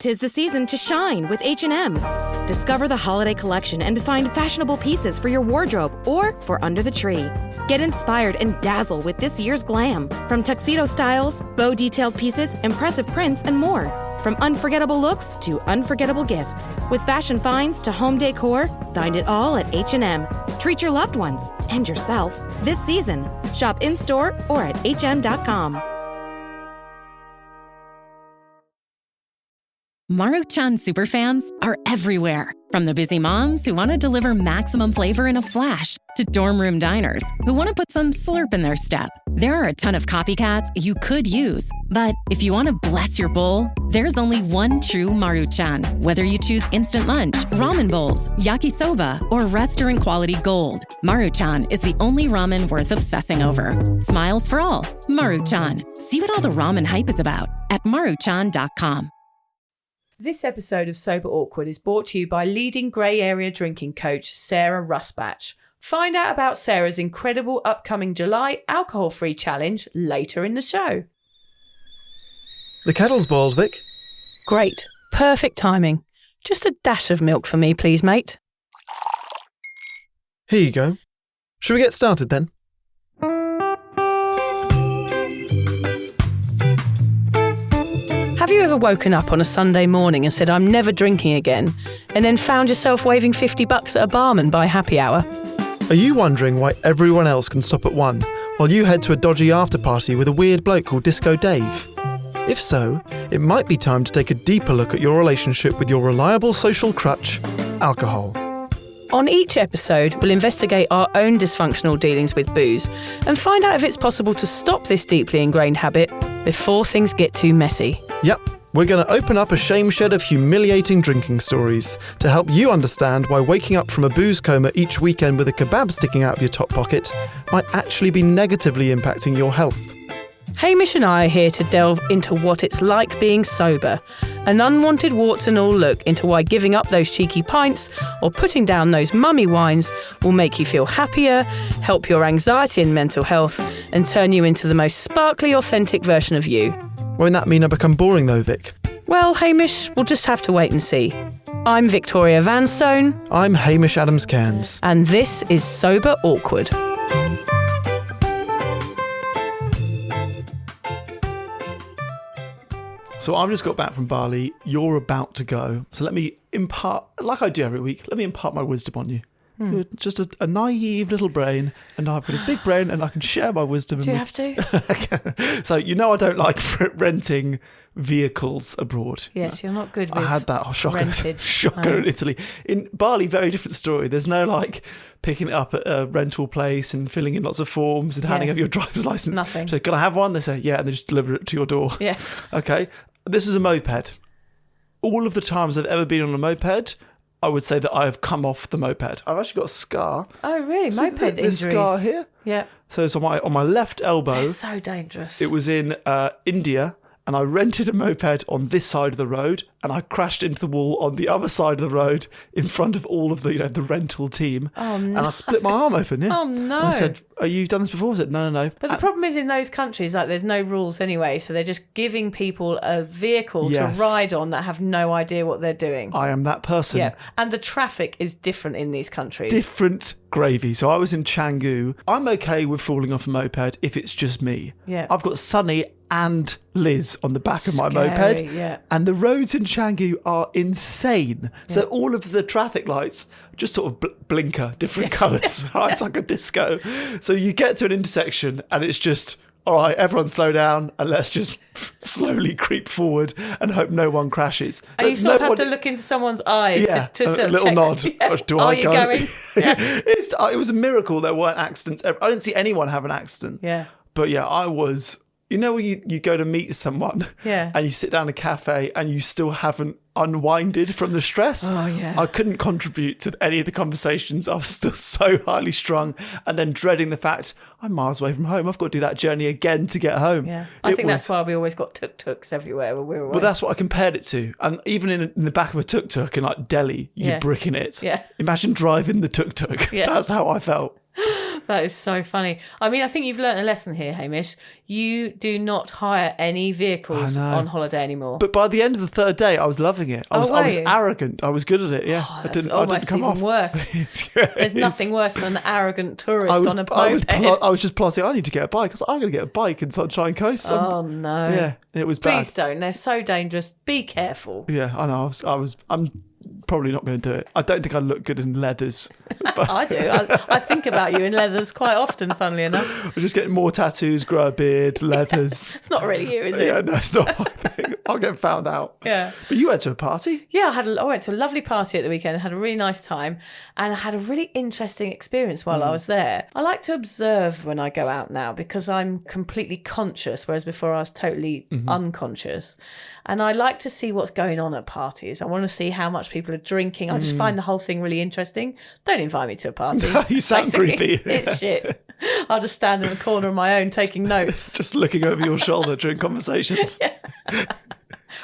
'Tis the season to shine with H&M. Discover the holiday collection and find fashionable pieces for your wardrobe or for under the tree. Get inspired and dazzle with this year's glam. From tuxedo styles, bow detailed pieces, impressive prints, and more. From unforgettable looks to unforgettable gifts. With fashion finds to home decor, find it all at H&M. Treat your loved ones and yourself this season. Shop in-store or at hm.com. Maruchan superfans are everywhere. From the busy moms who want to deliver maximum flavor in a flash to dorm room diners who want to put some slurp in their step. There are a ton of copycats you could use, but if you want to bless your bowl, there's only one true Maruchan. Whether you choose instant lunch, ramen bowls, yakisoba, or restaurant quality gold, Maruchan is the only ramen worth obsessing over. Smiles for all. Maruchan. See what all the ramen hype is about at maruchan.com. This episode of Sober Awkward is brought to you by leading grey area drinking coach Sarah Rusbatch. Find out about Sarah's incredible upcoming July alcohol-free challenge later in the show. The kettle's boiled, Vic. Great. Perfect timing. Just a dash of milk for me, please, mate. Here you go. Shall we get started then? Have you ever woken up on a Sunday morning and said, I'm never drinking again, and then found yourself waving $50 at a barman by happy hour? Are you wondering why everyone else can stop at 1 while you head to a dodgy after-party with a weird bloke called Disco Dave? If so, it might be time to take a deeper look at your relationship with your reliable social crutch, alcohol. On each episode, we'll investigate our own dysfunctional dealings with booze and find out if it's possible to stop this deeply ingrained habit before things get too messy. Yep, we're going to open up a shame shed of humiliating drinking stories to help you understand why waking up from a booze coma each weekend with a kebab sticking out of your top pocket might actually be negatively impacting your health. Hamish and I are here to delve into what it's like being sober, an unwanted warts and all look into why giving up those cheeky pints or putting down those mummy wines will make you feel happier, help your anxiety and mental health, and turn you into the most sparkly, authentic version of you. Won't that mean I become boring though, Vic? Well, Hamish, we'll just have to wait and see. I'm Victoria Vanstone. I'm Hamish Adams-Cairns. And this is Sober Awkward. So I've just got back from Bali. You're about to go. So let me impart, like I do every week, let me impart my wisdom on you. You're just a naive little brain, and I've got a big brain, and I can share my wisdom. Do you have to? So I don't like renting vehicles abroad. Yes, you're not good with I had that rented. shocker in Italy. In Bali, very different story. There's no like picking it up at a rental place and filling in lots of forms and handing over your driver's license. Nothing. So can I have one? They say, yeah, and they just deliver it to your door. Yeah. Okay. This is a moped. All of the times I've ever been on a moped, I would say that I have come off the moped. I've actually got a scar. Oh, really? See Moped injuries? This scar here? Yeah. So it's on my left elbow. They're so dangerous. It was in India, and I rented a moped on this side of the road, and I crashed into the wall on the other side of the road in front of all of the the rental team. Oh, no. And I split my arm open. Yeah. Oh, no. And I said, "Are you done this before?" I said, "No." But the problem is in those countries, like there's no rules anyway, so they're just giving people a vehicle Yes. to ride on that have no idea what they're doing. I am that person. Yeah, and the traffic is different in these countries. Different gravy. So I was in Canggu. I'm okay with falling off a moped if it's just me. Yeah. I've got Sunny and Liz on the back of my Scary, moped. yeah. And the roads in Canggu are insane. So all of the traffic lights just sort of blinker different colours. Right? It's like a disco. So you get to an intersection and it's just, all right, everyone slow down and let's just slowly creep forward and hope no one crashes. And you sort of have to look into someone's eyes to a sort of little check. nod. Yeah. Do Are I you go? going? Yeah. It was a miracle there weren't accidents. I didn't see anyone have an accident. Yeah. But yeah, I was... You know when you go to meet someone and you sit down in a cafe and you still haven't unwinded from the stress? Oh, yeah. I couldn't contribute to any of the conversations. I was still so highly strung and then dreading the fact I'm miles away from home. I've got to do that journey again to get home. Yeah, I think that's why we always got tuk-tuks everywhere when we were away. Well, that's what I compared it to. And even in the back of a tuk-tuk in like Delhi, you're bricking it. Yeah. Imagine driving the tuk-tuk. Yeah. That's how I felt. That is so funny. I mean, I think you've learnt a lesson here, Hamish. You do not hire any vehicles on holiday anymore. But by the end of the third day, I was loving it. I was arrogant. I was good at it. Yeah, I didn't come off. Worse. There's nothing worse than an arrogant tourist on a moped. I was just plotting. I need to get a bike. I was like, I'm going to get a bike in Sunshine Coast. Oh no! Yeah, it was bad. Please don't. They're so dangerous. Be careful. Yeah, I know. I'm probably not going to do it. I don't think I look good in leathers. But I do. I think about you in leathers quite often, funnily enough. I'm just getting more tattoos, grow a beard, leathers. It's not really you, is it? Yeah, no, it's not my thing. I'll get found out. Yeah. But you went to a party? Yeah, I went to a lovely party at the weekend and had a really nice time, and I had a really interesting experience while I was there. I like to observe when I go out now because I'm completely conscious, whereas before I was totally unconscious. And I like to see what's going on at parties. I want to see how much people are drinking. I just find the whole thing really interesting. Don't invite me to a party. You sound creepy. It's shit. I'll just stand in the corner of my own taking notes. Just looking over your shoulder during conversations.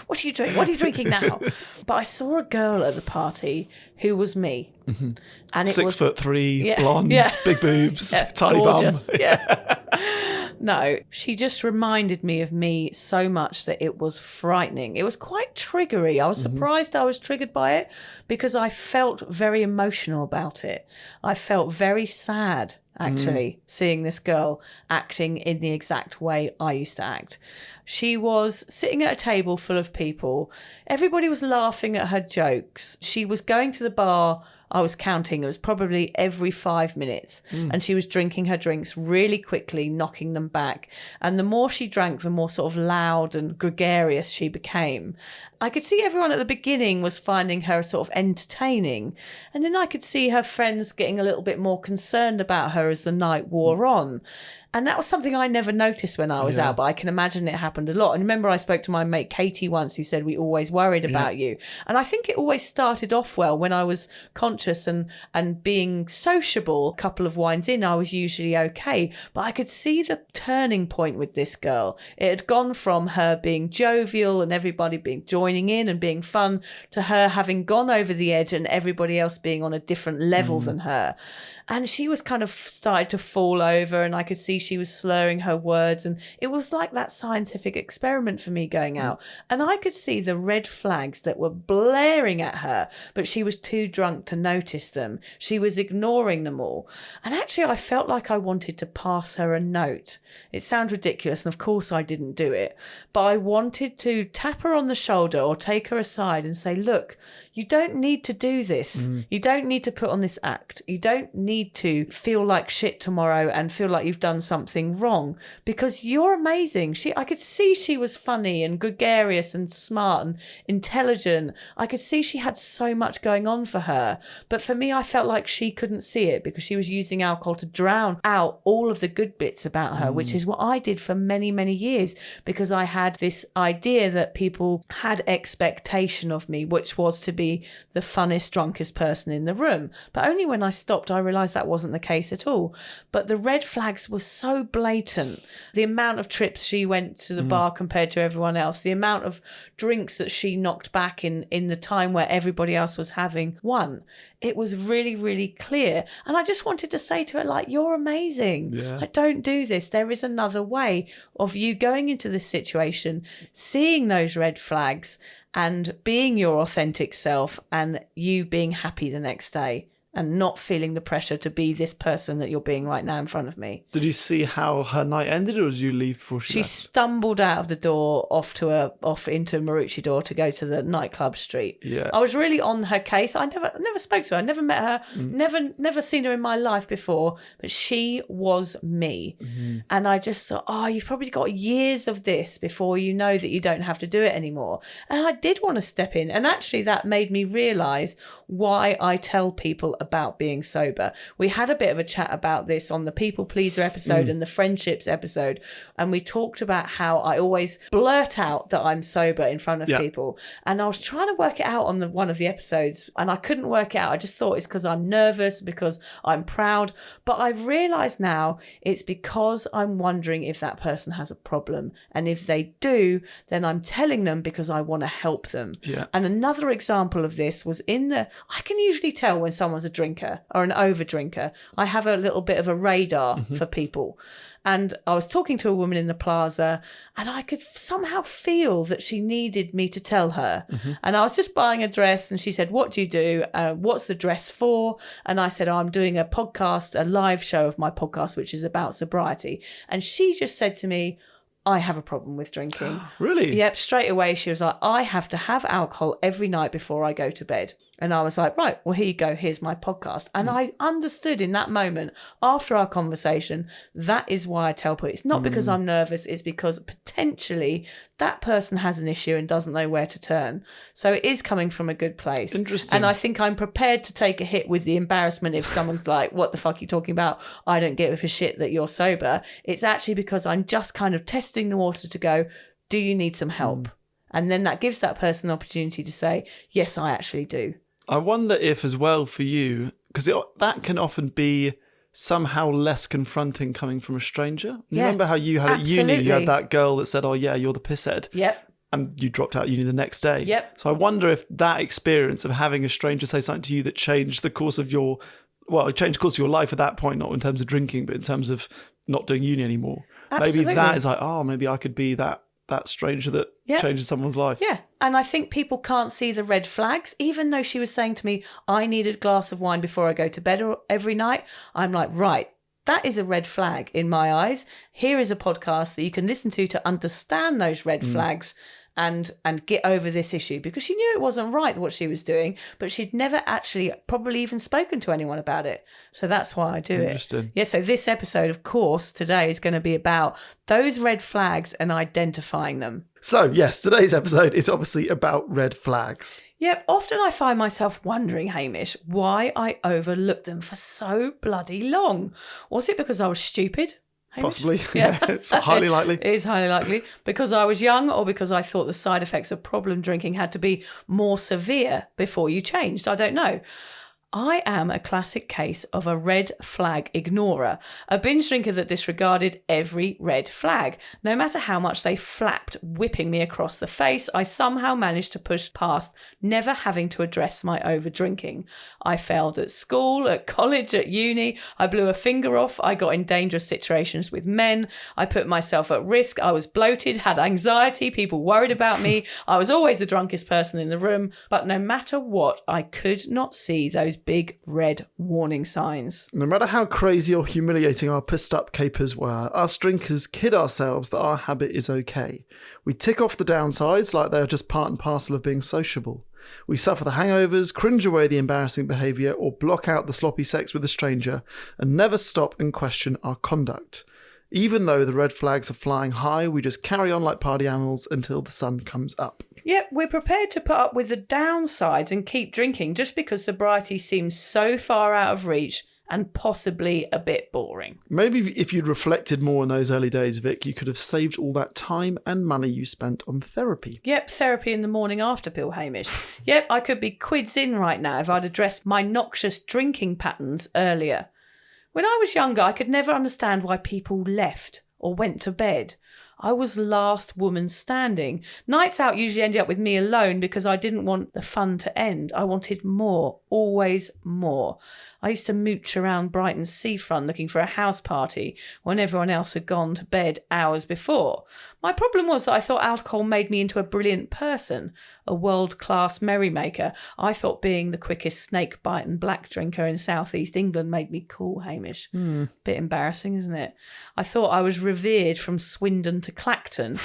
What are you doing? What are you drinking now? But I saw a girl at the party who was me. Mm-hmm. And it 6'3", blonde, big boobs, tiny gorgeous. bum. Yeah. No, she just reminded me of me so much that it was frightening. It was quite triggery. I was surprised I was triggered by it because I felt very emotional about it. I felt very sad, actually, seeing this girl acting in the exact way I used to act. She was sitting at a table full of people. Everybody was laughing at her jokes. She was going to the bar. I was counting, it was probably every 5 minutes. And she was drinking her drinks really quickly, knocking them back. And the more she drank, the more sort of loud and gregarious she became. I could see everyone at the beginning was finding her sort of entertaining. And then I could see her friends getting a little bit more concerned about her as the night wore on. And that was something I never noticed when I was out, but I can imagine it happened a lot. And remember, I spoke to my mate Katie once, who said, we always worried about you. And I think it always started off well when I was conscious and being sociable. A couple of wines in, I was usually okay. But I could see the turning point with this girl. It had gone from her being jovial and everybody being joining in and being fun to her having gone over the edge and everybody else being on a different level than her. And she was kind of started to fall over, and I could see she was slurring her words. And it was like that scientific experiment for me going out. And I could see the red flags that were blaring at her, but she was too drunk to notice them. She was ignoring them all. And actually, I felt like I wanted to pass her a note. It sounds ridiculous, and of course I didn't do it. But I wanted to tap her on the shoulder or take her aside and say, look, you don't need to do this. You don't need to put on this act. You don't need to feel like shit tomorrow and feel like you've done something wrong, because you're amazing. I could see she was funny and gregarious and smart and intelligent. I could see she had so much going on for her. But for me, I felt like she couldn't see it because she was using alcohol to drown out all of the good bits about her, which is what I did for many, many years, because I had this idea that people had expectation of me, which was to be the funnest, drunkest person in the room. But only when I stopped, I realised that wasn't the case at all. But the red flags were so blatant. The amount of trips she went to the bar compared to everyone else, the amount of drinks that she knocked back in the time where everybody else was having one. It was really, really clear. And I just wanted to say to her, like, you're amazing. Yeah. Don't do this. There is another way of you going into this situation, seeing those red flags and being your authentic self and you being happy the next day and not feeling the pressure to be this person that you're being right now in front of me. Did you see how her night ended, or did you leave before she left? Stumbled out of the door off into Maroochydore to go to the nightclub street. Yeah. I was really on her case. I never spoke to her. I never met her. Never seen her in my life before. But she was me. And I just thought, you've probably got years of this before you know that you don't have to do it anymore. And I did want to step in. And actually that made me realise why I tell people about being sober. We had a bit of a chat about this on the people pleaser episode and the friendships episode, and we talked about how I always blurt out that I'm sober in front of people, and I was trying to work it out on one of the episodes and I couldn't work it out. I just thought it's because I'm nervous, because I'm proud, but I've realised now it's because I'm wondering if that person has a problem, and if they do, then I'm telling them because I want to help them. And another example of this was I can usually tell when someone's a drinker or an over drinker. I have a little bit of a radar for people. And I was talking to a woman in the plaza and I could somehow feel that she needed me to tell her. And I was just buying a dress and she said, what do you do? What's the dress for? And I said, I'm doing a podcast, a live show of my podcast, which is about sobriety. And she just said to me, I have a problem with drinking. Really? Yep, straight away she was like, I have to have alcohol every night before I go to bed. And I was like, right, well, here you go. Here's my podcast. And I understood in that moment, after our conversation, that is why I tell people. It's not because I'm nervous. It's because potentially that person has an issue and doesn't know where to turn. So it is coming from a good place. Interesting. And I think I'm prepared to take a hit with the embarrassment if someone's like, what the fuck are you talking about? I don't give a shit that you're sober. It's actually because I'm just kind of testing the water to go, do you need some help? And then that gives that person an opportunity to say, yes, I actually do. I wonder if as well for you, because that can often be somehow less confronting coming from a stranger. You remember how you had at uni, you had that girl that said, oh yeah, you're the pisshead. Yep. And you dropped out of uni the next day. Yep. So I wonder if that experience of having a stranger say something to you that changed the course of your, it changed the course of your life at that point, not in terms of drinking, but in terms of not doing uni anymore. Absolutely. Maybe that is like, oh, maybe I could be that stranger that changes someone's life. Yeah. And I think people can't see the red flags, even though she was saying to me, I need a glass of wine before I go to bed every night. I'm like, right, that is a red flag in my eyes. Here is a podcast that you can listen to understand those red flags and get over this issue, because she knew it wasn't right what she was doing, but she'd never actually probably even spoken to anyone about it. So that's why I do it. Interesting. Yeah, so this episode, of course, today is going to be about those red flags and identifying them. So, yes, today's episode is obviously about red flags. Yep, often I find myself wondering, Hamish, why I overlooked them for so bloody long. Was it because I was stupid? Hamish? Possibly. Yeah. It's highly likely. It is highly likely. Because I was young, or because I thought the side effects of problem drinking had to be more severe before you changed. I don't know. I am a classic case of a red flag ignorer, a binge drinker that disregarded every red flag. No matter how much they flapped, whipping me across the face, I somehow managed to push past never having to address my over drinking. I failed at school, at college, at uni. I blew a finger off. I got in dangerous situations with men. I put myself at risk. I was bloated, had anxiety. People worried about me. I was always the drunkest person in the room. But no matter what, I could not see those big red warning signs. No matter how crazy or humiliating our pissed up capers were, us drinkers kid ourselves that our habit is okay. We tick off the downsides like they are just part and parcel of being sociable. We suffer the hangovers, cringe away the embarrassing behaviour, or block out the sloppy sex with a stranger, and never stop and question our conduct. Even though the red flags are flying high, we just carry on like party animals until the sun comes up. Yep, we're prepared to put up with the downsides and keep drinking just because sobriety seems so far out of reach and possibly a bit boring. Maybe if you'd reflected more in those early days, Vic, you could have saved all that time and money you spent on therapy. Yep, therapy in the morning after pill, Hamish. Yep, I could be quids in right now if I'd addressed my noxious drinking patterns earlier. When I was younger, I could never understand why people left or went to bed. I was last woman standing. Nights out usually ended up with me alone because I didn't want the fun to end. I wanted more, always more. I used to mooch around Brighton's seafront looking for a house party when everyone else had gone to bed hours before. My problem was that I thought alcohol made me into a brilliant person, a world-class merrymaker. I thought being the quickest snake-bite and black drinker in southeast England made me cool, Hamish. Bit embarrassing, isn't it? I thought I was revered from Swindon to Clacton.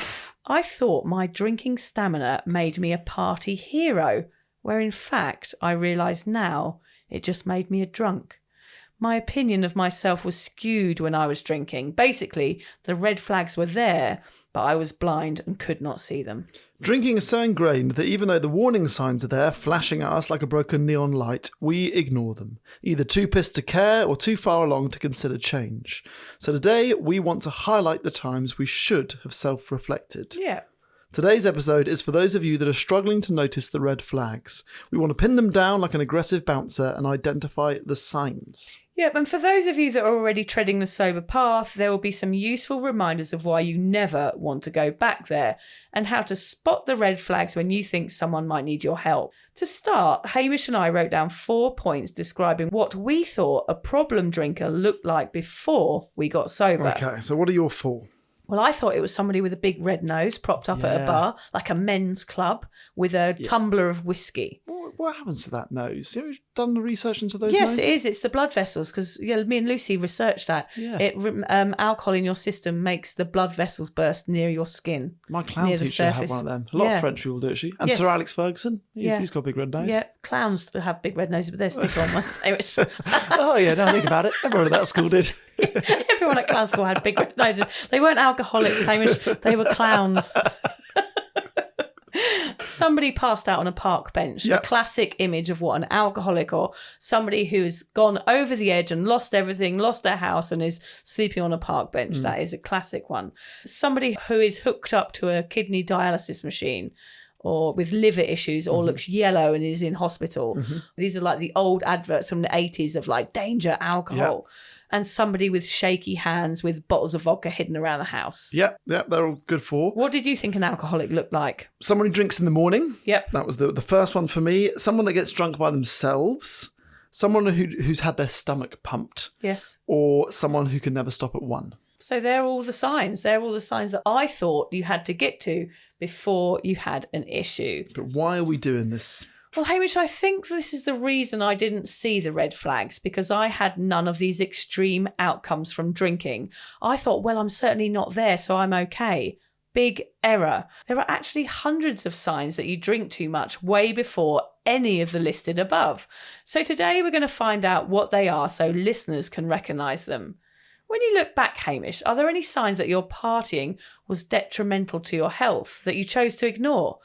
I thought my drinking stamina made me a party hero, where in fact I realise now it just made me a drunk. My opinion of myself was skewed when I was drinking. Basically, the red flags were there, but I was blind and could not see them. Drinking is so ingrained that even though the warning signs are there, flashing at us like a broken neon light, we ignore them. Either too pissed to care or too far along to consider change. So today, we want to highlight the times we should have self-reflected. Yeah. Today's episode is for those of you that are struggling to notice the red flags. We want to pin them down like an aggressive bouncer and identify the signs. Yep, and for those of you that are already treading the sober path, there will be some useful reminders of why you never want to go back there and how to spot the red flags when you think someone might need your help. To start, Hamish and I wrote down 4 points describing what we thought a problem drinker looked like before we got sober. Okay, so what are your 4? Well, I thought it was somebody with a big red nose propped up at a bar, like a men's club, with a tumbler of whiskey. What happens to that nose? Have you done the research into those Yes, noses? it is. It's the blood vessels, because me and Lucy researched that. Yeah. Alcohol in your system makes the blood vessels burst near your skin. My clown near the teacher had surface. one of them. A lot of French people do, actually. And Yes. Sir Alex Ferguson, Yeah. he's got a big red nose. Yeah, clowns have big red noses, but they're stick-on ones. Hamish. Oh, yeah, now I think about it. Everyone at that school did. Everyone at clown school had big red noses. They weren't alcoholics, Hamish. They were clowns. Somebody passed out on a park bench. Yep. The classic image of what an alcoholic or somebody who has gone over the edge and lost everything, lost their house and is sleeping on a park bench. That is a classic one. Somebody who is hooked up to a kidney dialysis machine or with liver issues or looks yellow and is in hospital. These are like the old adverts from the 80s of like danger alcohol. And somebody with shaky hands with bottles of vodka hidden around the house. Yep, they're all good for. What did you think an alcoholic looked like? Someone who drinks in the morning. Yep. That was the first one for me. Someone that gets drunk by themselves. Someone who's had their stomach pumped. Yes. Or someone who can never stop at 1. So they're all the signs. They're all the signs that I thought you had to get to before you had an issue. But why are we doing this? Well, Hamish, I think this is the reason I didn't see the red flags, because I had none of these extreme outcomes from drinking. I thought, well, I'm certainly not there, so I'm okay. Big error. There are actually hundreds of signs that you drink too much way before any of the listed above. So today we're going to find out what they are so listeners can recognise them. When you look back, Hamish, are there any signs that your partying was detrimental to your health that you chose to ignore?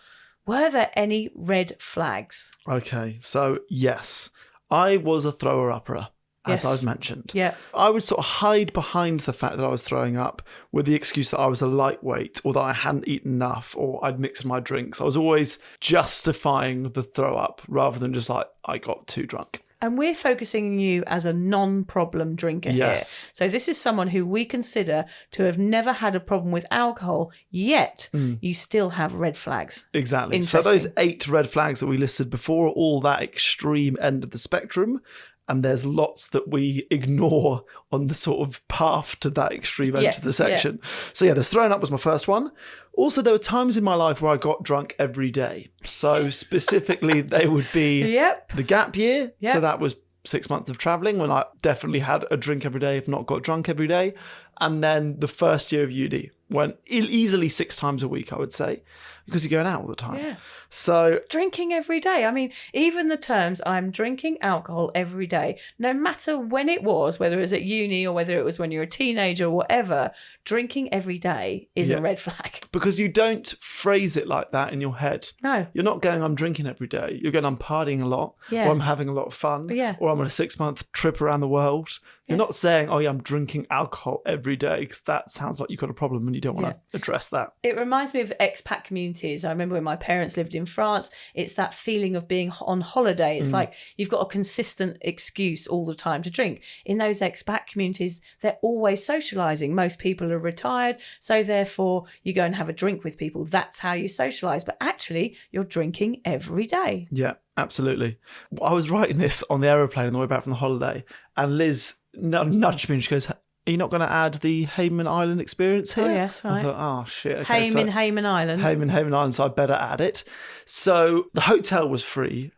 Were there any red flags? Okay, so yes, I was a thrower-upper, as Yes. I've mentioned. Yeah. I would sort of hide behind the fact that I was throwing up with the excuse that I was a lightweight or that I hadn't eaten enough or I'd mixed my drinks. I was always justifying the throw-up rather than just like, I got too drunk. And we're focusing on you as a non-problem drinker Yes. here. So this is someone who we consider to have never had a problem with alcohol, yet you still have red flags. Exactly. So Interesting. those 8 red flags that we listed before are all that extreme end of the spectrum. And there's lots that we ignore on the sort of path to that extreme end of the section. So yeah, the throwing up was my first one. Also, there were times in my life where I got drunk every day. So specifically, they would be Yep. the gap year. Yep. So that was 6 months of traveling when I definitely had a drink every day, if not got drunk every day. And then the first year of uni, when easily 6 times a week, I would say, because you're going out all the time. Yeah. So Drinking every day. I mean, even the terms, I'm drinking alcohol every day, no matter when it was, whether it was at uni or whether it was when you were a teenager or whatever, drinking every day is a red flag. because you don't phrase it like that in your head. No. You're not going, I'm drinking every day. You're going, I'm partying a lot, Yeah. or I'm having a lot of fun, Yeah. or I'm on a 6-month trip around the world. You're not saying, oh yeah, I'm drinking alcohol every day, because that sounds like you've got a problem and you don't want to address that. It reminds me of expat communities. I remember when my parents lived in France, it's that feeling of being on holiday. It's like you've got a consistent excuse all the time to drink. In those expat communities, they're always socialising. Most people are retired, so therefore you go and have a drink with people. That's how you socialise. But actually, you're drinking every day. Yeah, absolutely. I was writing this on the aeroplane on the way back from the holiday, and Liz nudged me and she goes, are you not going to add the Hayman Island experience here? Oh, yes, right. I thought, oh, shit. Okay, Hayman Island. Hayman Island, so I better add it. So the hotel was free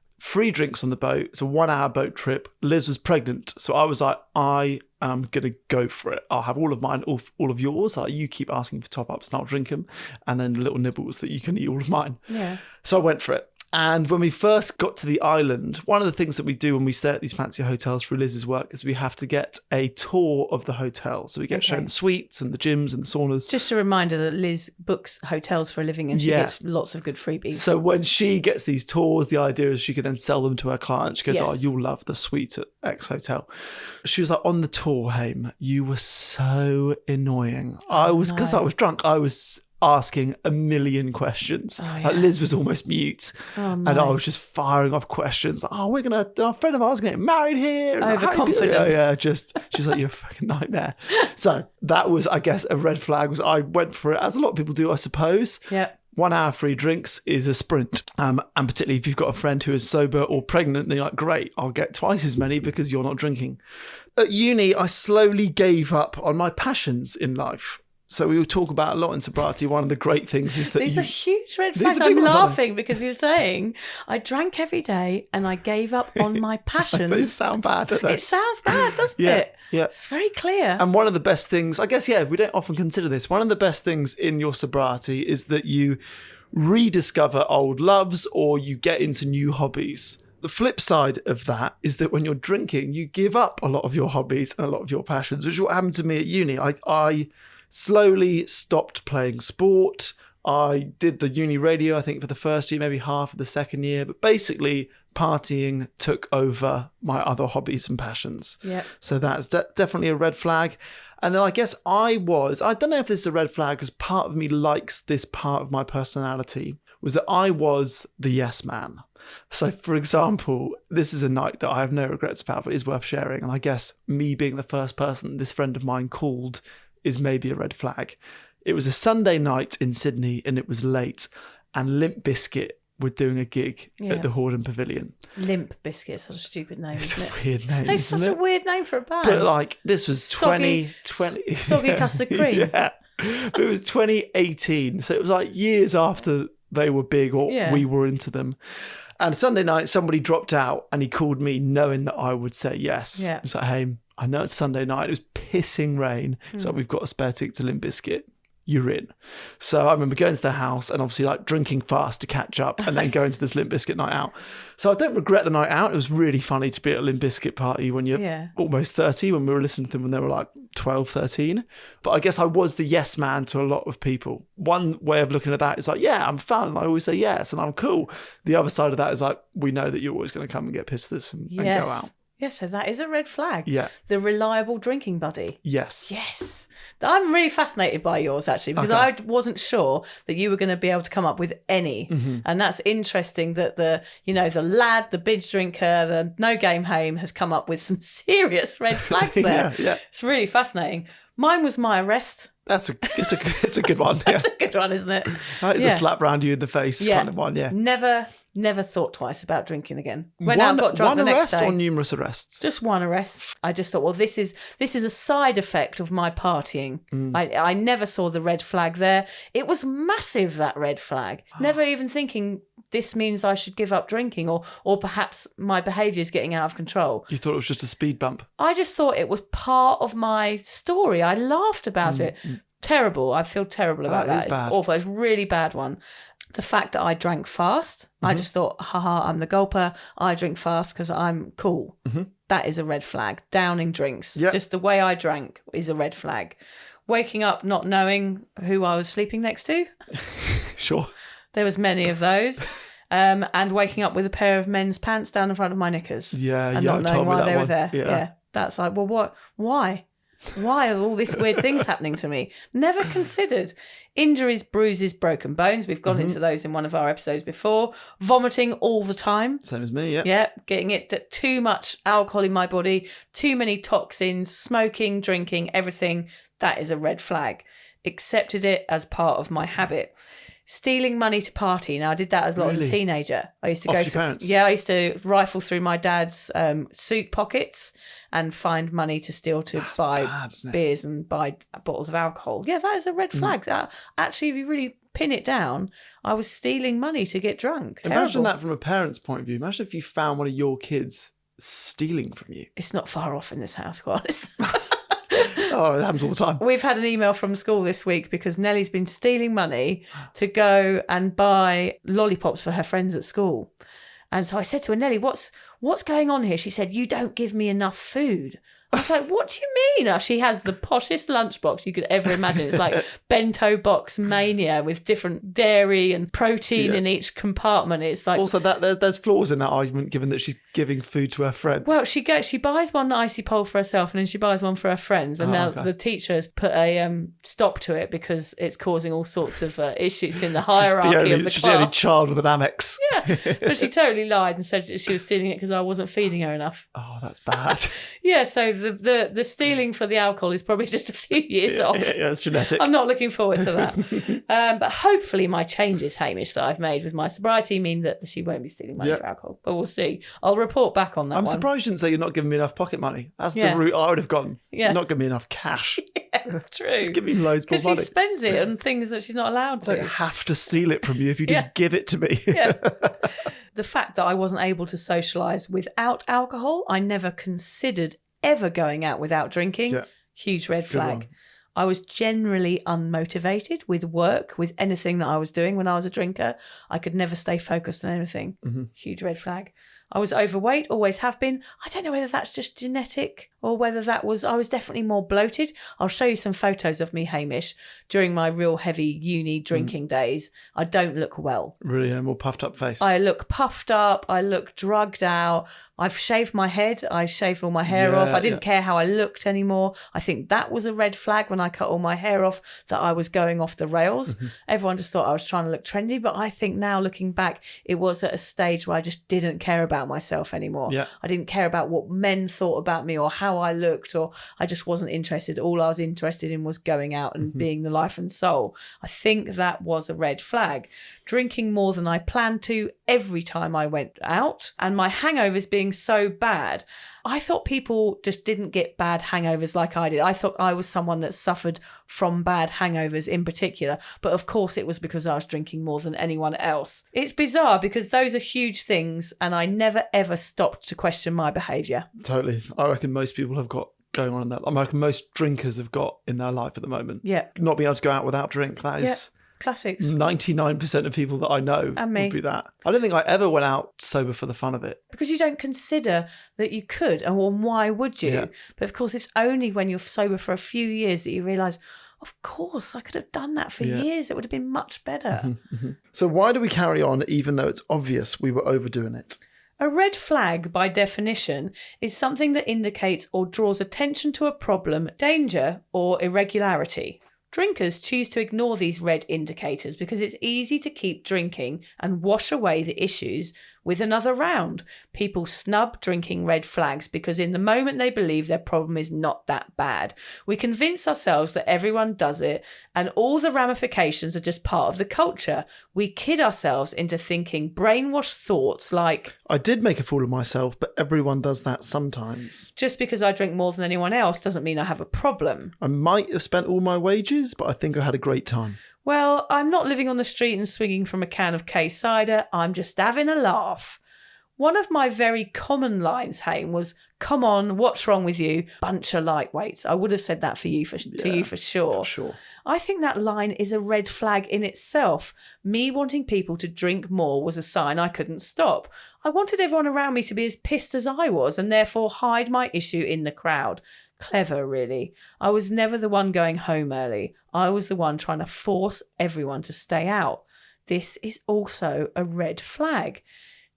drinks on the boat. It's a 1-hour boat trip. Liz was pregnant, so I was like, I am going to go for it. I'll have all of mine, all of yours. Like, you keep asking for top-ups and I'll drink them, and then little nibbles that you can eat all of mine. Yeah. So I went for it. And when we first got to the island, one of the things that we do when we stay at these fancy hotels through Liz's work is we have to get a tour of the hotel. So we get shown the suites and the gyms and the saunas. Just a reminder that Liz books hotels for a living and she gets lots of good freebies. So when she gets these tours, the idea is she can then sell them to her clients. She goes, oh, you'll love the suite at X Hotel. She was like, on the tour, Haim, you were so annoying. Because I was drunk, I was asking a million questions. Like Liz was almost mute, and I was just firing off questions. Oh, our friend of ours going to get married here. Overconfident. She's like, you're a fucking nightmare. So that was, I guess, a red flag. I went for it, as a lot of people do, I suppose. Yeah. 1 hour free drinks is a sprint. And particularly if you've got a friend who is sober or pregnant, then you're like, great, I'll get twice as many because you're not drinking. At uni, I slowly gave up on my passions in life. So we will talk about a lot in sobriety. One of the great things is that These are huge red flags. I'm laughing because you're saying, I drank every day and I gave up on my passions. They sound bad, don't they? It sounds bad, doesn't it? Yeah. It's very clear. And one of the best things, I guess, we don't often consider this. One of the best things in your sobriety is that you rediscover old loves or you get into new hobbies. The flip side of that is that when you're drinking, you give up a lot of your hobbies and a lot of your passions, which is what happened to me at uni. I slowly stopped playing sport. I did the uni radio, I think, for the first year, maybe half of the second year. But basically, partying took over my other hobbies and passions. Yeah. So that's definitely a red flag. And then I guess I don't know if this is a red flag because part of me likes this part of my personality, was that I was the yes man. So, for example, this is a night that I have no regrets about, but is worth sharing. And I guess me being the first person this friend of mine called is maybe a red flag. It was a Sunday night in Sydney and it was late, and Limp Bizkit were doing a gig at the Hordern Pavilion. Limp Bizkit, such a stupid name, It's isn't a it? weird name. It's such a weird name for a band. But like, this was Soggy custard cream. Yeah. But it was 2018. So it was like years after they were big or we were into them. And Sunday night, somebody dropped out and he called me knowing that I would say yes. Yeah. He was like, hey, I know it's Sunday night. It was pissing rain. So we've got a spare ticket to Limp Bizkit. You're in. So I remember going to their house and obviously like drinking fast to catch up and then going to this Limp Bizkit night out. So I don't regret the night out. It was really funny to be at a Limp Bizkit party when you're almost 30, when we were listening to them when they were like 12, 13. But I guess I was the yes man to a lot of people. One way of looking at that is like, yeah, I'm fun. I always say yes and I'm cool. The other side of that is like, we know that you're always going to come and get pissed with us and go out. Yeah, so that is a red flag. Yeah. The reliable drinking buddy. Yes. Yes. I'm really fascinated by yours, actually, because I wasn't sure that you were going to be able to come up with any. Mm-hmm. And that's interesting that the lad, the binge drinker, the no game home has come up with some serious red flags there. Yeah. It's really fascinating. Mine was my arrest. It's a good one. That's a good one, isn't it? It's a slap round you in the face kind of one, yeah. Never thought twice about drinking again. Went out, got drunk the next day. One arrest or numerous arrests? Just one arrest. I just thought, well, this is a side effect of my partying. I never saw the red flag there. It was massive, that red flag. Never even thinking this means I should give up drinking or perhaps my behaviour is getting out of control. You thought it was just a speed bump? I just thought it was part of my story. I laughed about it. Terrible. I feel terrible about that. It's awful. It's a really bad one. The fact that I drank fast, I just thought, haha, I'm the gulper. I drink fast because I'm cool. Mm-hmm. That is a red flag. Downing drinks. Yep. Just the way I drank is a red flag. Waking up not knowing who I was sleeping next to. Sure. There was many of those. And waking up with a pair of men's pants down the front of my knickers. And not knowing why they were there. Yeah. That's like, well, what? Why? Why are all these weird things happening to me? Never considered. Injuries, bruises, broken bones. We've gone into those in one of our episodes before. Vomiting all the time. Same as me, yeah. Yeah, getting it too much alcohol in my body, too many toxins, smoking, drinking, everything. That is a red flag. Accepted it as part of my habit. Stealing money to party. Now, I did that as a teenager. I used to Off your parents? I used to rifle through my dad's suit pockets and find money to steal to buy beers and buy bottles of alcohol. Yeah, that is a red flag. Actually, if you really pin it down, I was stealing money to get drunk. Imagine that from a parent's point of view. Imagine if you found one of your kids stealing from you. It's not far off in this house, quite honest. Oh, it happens all the time. We've had an email from school this week because Nellie's been stealing money to go and buy lollipops for her friends at school. And so I said to her, Nellie, what's going on here? She said, you don't give me enough food. I was like, what do you mean? Now, she has the poshest lunchbox you could ever imagine. It's like bento box mania with different dairy and protein in each compartment. It's like also that there's flaws in that argument, given that she's giving food to her friends. Well, she buys one icy pole for herself, and then she buys one for her friends. And now the teacher has put a stop to it because it's causing all sorts of issues in the hierarchy of the she's class. the only child with an Amex. Yeah, but she totally lied and said she was stealing it because I wasn't feeding her enough. Oh, that's bad. Yeah, so the stealing for the alcohol is probably just a few years off. Yeah, it's genetic. I'm not looking forward to that. But hopefully my changes, Hamish, that I've made with my sobriety mean that she won't be stealing money for alcohol. But we'll see. I'll report back on that I'm one. surprised you didn't say you're not giving me enough pocket money. That's the route I would have gone. Yeah. You're not giving me enough cash. Yeah, it's true. Just give me loads more Because money. she spends it on things that she's not allowed I to. don't have to steal it from you if you just give it to me. Yeah. The fact that I wasn't able to socialise without alcohol, I never considered ever going out without drinking. Yeah. Huge red Good flag. one. I was generally unmotivated with work, with anything that I was doing when I was a drinker. I could never stay focused on anything. Mm-hmm. Huge red flag. I was overweight, always have been. I don't know whether that's just genetic or whether I was definitely more bloated. I'll show you some photos of me, Hamish, during my real heavy uni drinking days. I don't look well. Really, a more puffed up face. I look puffed up. I look drugged out. I've shaved my head. I shaved all my hair off. I didn't care how I looked anymore. I think that was a red flag when I cut all my hair off, that I was going off the rails. Everyone just thought I was trying to look trendy. But I think now looking back, it was at a stage where I just didn't care about myself anymore. Yeah. I didn't care about what men thought about me or how I looked, or I just wasn't interested. All I was interested in was going out and being the life and soul. I think that was a red flag. Drinking more than I planned to every time I went out, and my hangovers being so bad. I thought people just didn't get bad hangovers like I did. I thought I was someone that suffered from bad hangovers in particular. But of course it was because I was drinking more than anyone else. It's bizarre because those are huge things, and I never ever stopped to question my behaviour. Totally. I reckon most people have got going on in that. I reckon most drinkers have got in their life at the moment. Yeah. Not being able to go out without drink. That is... Classics. 99% of people that I know And me. would be that. I don't think I ever went out sober for the fun of it. Because you don't consider that you could, and well, why would you? Yeah. But of course, it's only when you're sober for a few years that you realise, of course, I could have done that for years. It would have been much better. So why do we carry on even though it's obvious we were overdoing it? A red flag, by definition, is something that indicates or draws attention to a problem, danger, or irregularity. Drinkers choose to ignore these red indicators because it's easy to keep drinking and wash away the issues with another round. People snub drinking red flags because in the moment they believe their problem is not that bad. We convince ourselves that everyone does it and all the ramifications are just part of the culture. We kid ourselves into thinking brainwashed thoughts like, I did make a fool of myself, but everyone does that sometimes. just because I drink more than anyone else doesn't mean I have a problem. I might have spent all my wages, but I think I had a great time. Well, I'm not living on the street and swinging from a can of K-cider. I'm just having a laugh. One of my very common lines, Haim, was, come on, what's wrong with you? Bunch of lightweights. I would have said that to you for sure. For sure. I think that line is a red flag in itself. Me wanting people to drink more was a sign I couldn't stop. I wanted everyone around me to be as pissed as I was and therefore hide my issue in the crowd. Clever, really. I was never the one going home early. I was the one trying to force everyone to stay out. This is also a red flag.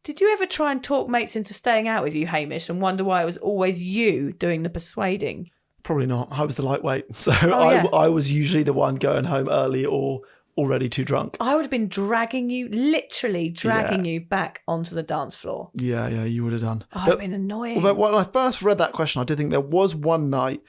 Did you ever try and talk mates into staying out with you, Hamish, and wonder why it was always you doing the persuading? Probably not. I was the lightweight. So yeah. I was usually the one going home early or already too drunk. I would have been literally dragging you back onto the dance floor. Yeah, you would have done. Oh, I've been annoying. But when I first read that question, I did think there was one night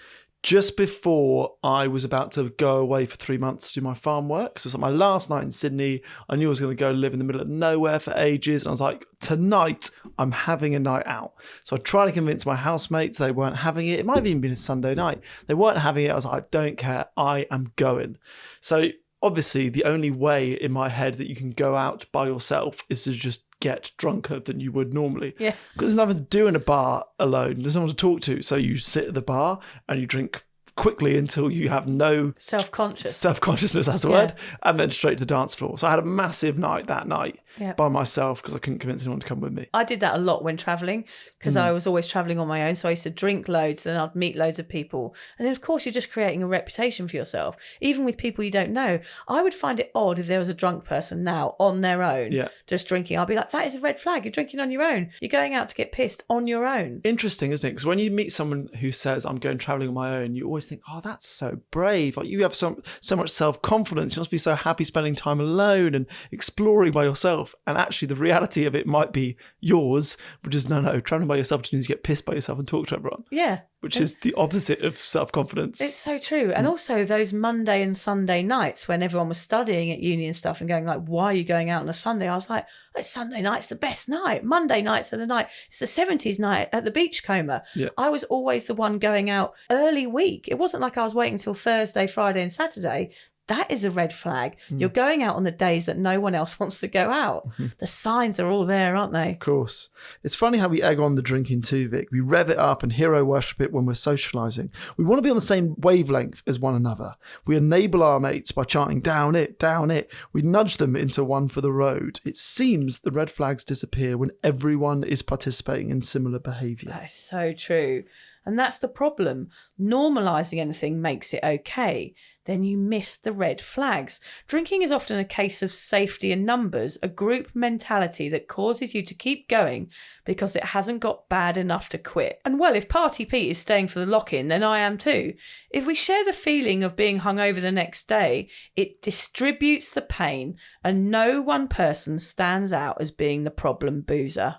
just before I was about to go away for 3 months to do my farm work. So it was like my last night in Sydney. I knew I was going to go live in the middle of nowhere for ages. And I was like, tonight I'm having a night out. So I tried to convince my housemates they weren't having it. It might have even been a Sunday night. They weren't having it. I was like, I don't care. I am going. So obviously the only way in my head that you can go out by yourself is to just get drunker than you would normally. Yeah. Because there's nothing to do in a bar alone. There's no one to talk to. So you sit at the bar and you drink quickly until you have no self-consciousness, that's the word, and then straight to the dance floor. So I had a massive night that night by myself because I couldn't convince anyone to come with me. I did that a lot when travelling because I was always travelling on my own. So I used to drink loads, then I'd meet loads of people. And then, of course, you're just creating a reputation for yourself, even with people you don't know. I would find it odd if there was a drunk person now on their own, just drinking. I'd be like, that is a red flag. You're drinking on your own. You're going out to get pissed on your own. Interesting, isn't it? Because when you meet someone who says, I'm going travelling on my own, you always think, oh, that's so brave. Like, you have so much self-confidence. You must be so happy spending time alone and exploring by yourself. And actually, the reality of it might be yours, which is, no, travelling by yourself just means you get pissed by yourself and talk to everyone. Yeah. Which is the opposite of self-confidence. It's so true. And also those Monday and Sunday nights when everyone was studying at uni and stuff and going like, why are you going out on a Sunday? I was like, oh, Sunday night's the best night. Monday nights are the night. It's the 70s night at the Beachcomber. Yeah. I was always the one going out early week. It wasn't like I was waiting until Thursday, Friday and Saturday. That is a red flag. You're going out on the days that no one else wants to go out. The signs are all there, aren't they? Of course. It's funny how we egg on the drinking too, Vic. We rev it up and hero worship it when we're socialising. We want to be on the same wavelength as one another. We enable our mates by chanting, down it, down it. We nudge them into one for the road. It seems the red flags disappear when everyone is participating in similar behaviour. That is so true. And that's the problem. Normalising anything makes it okay. Then you miss the red flags. Drinking is often a case of safety in numbers, a group mentality that causes you to keep going because it hasn't got bad enough to quit. And well, if Party Pete is staying for the lock-in, then I am too. If we share the feeling of being hungover the next day, it distributes the pain and no one person stands out as being the problem boozer.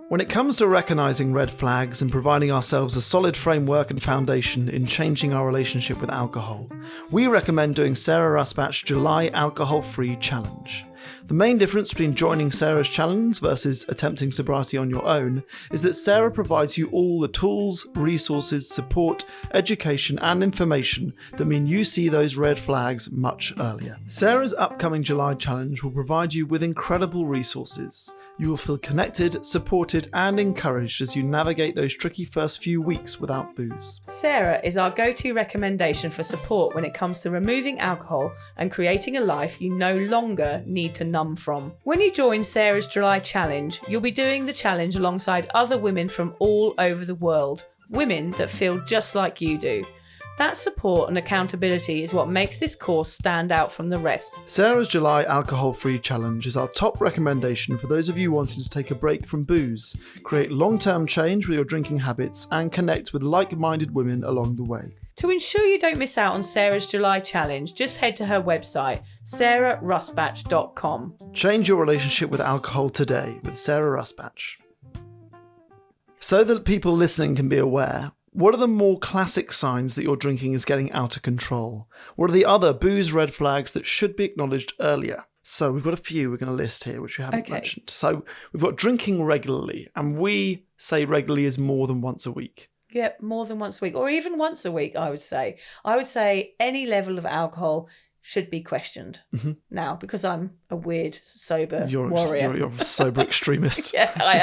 When it comes to recognising red flags and providing ourselves a solid framework and foundation in changing our relationship with alcohol, we recommend doing Sarah Rusbatch's July Alcohol-Free Challenge. The main difference between joining Sarah's challenge versus attempting sobriety on your own is that Sarah provides you all the tools, resources, support, education and information that mean you see those red flags much earlier. Sarah's upcoming July challenge will provide you with incredible resources. You will feel connected, supported and encouraged as you navigate those tricky first few weeks without booze. Sarah is our go-to recommendation for support when it comes to removing alcohol and creating a life you no longer need to numb from. When you join Sarah's July Challenge, you'll be doing the challenge alongside other women from all over the world, women that feel just like you do. That support and accountability is what makes this course stand out from the rest. Sarah's July Alcohol-Free Challenge is our top recommendation for those of you wanting to take a break from booze, create long-term change with your drinking habits, and connect with like-minded women along the way. To ensure you don't miss out on Sarah's July Challenge, just head to her website, sarahrusbatch.com. Change your relationship with alcohol today with Sarah Rusbatch. So that people listening can be aware, what are the more classic signs that your drinking is getting out of control? What are the other booze red flags that should be acknowledged earlier? So we've got a few we're going to list here, which we haven't mentioned. So we've got drinking regularly, and we say regularly is more than once a week. Yep, more than once a week, or even once a week, I would say. I would say any level of alcohol should be questioned now, because I'm a weird, sober warrior. You're a sober extremist. Yeah, I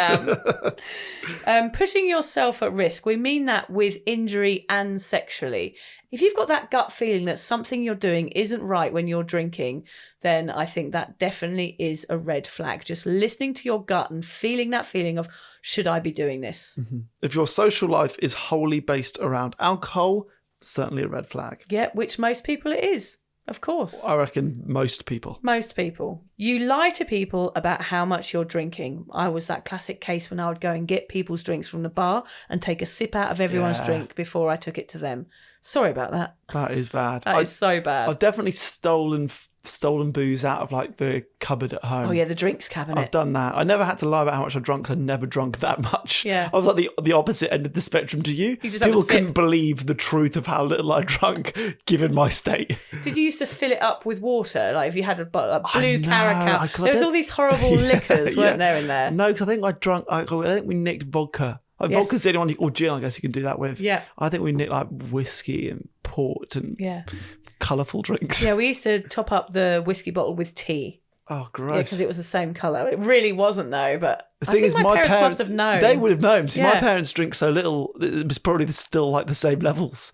am. Putting yourself at risk, we mean that with injury and sexually. If you've got that gut feeling that something you're doing isn't right when you're drinking, then I think that definitely is a red flag. Just listening to your gut and feeling that feeling of, should I be doing this? If your social life is wholly based around alcohol, certainly a red flag. Yeah, which most people it is. Of course. I reckon most people. Most people. You lie to people about how much you're drinking. I was that classic case when I would go and get people's drinks from the bar and take a sip out of everyone's drink before I took it to them. Sorry about that. That is bad. That is so bad. I've definitely stolen booze out of like the cupboard at home. Oh yeah, the drinks cabinet. I've done that. I never had to lie about how much I drunk because I never drunk that much. Yeah. I was like the opposite end of the spectrum to you. People couldn't believe the truth of how little I drank given my state. Did you used to fill it up with water? Like if you had a blue Caracal. There was all these horrible liquors, weren't there, in there? No, because I think I think we nicked vodka. Like vodka's the only one, or gin, I guess you can do that with. Yeah. I think we nicked like whiskey and port and colourful drinks. Yeah, we used to top up the whiskey bottle with tea. Oh, gross. Yeah, because it was the same colour. It really wasn't though, but the thing I think my parents must have known. They would have known. See, my parents drink so little, it was probably still like the same levels.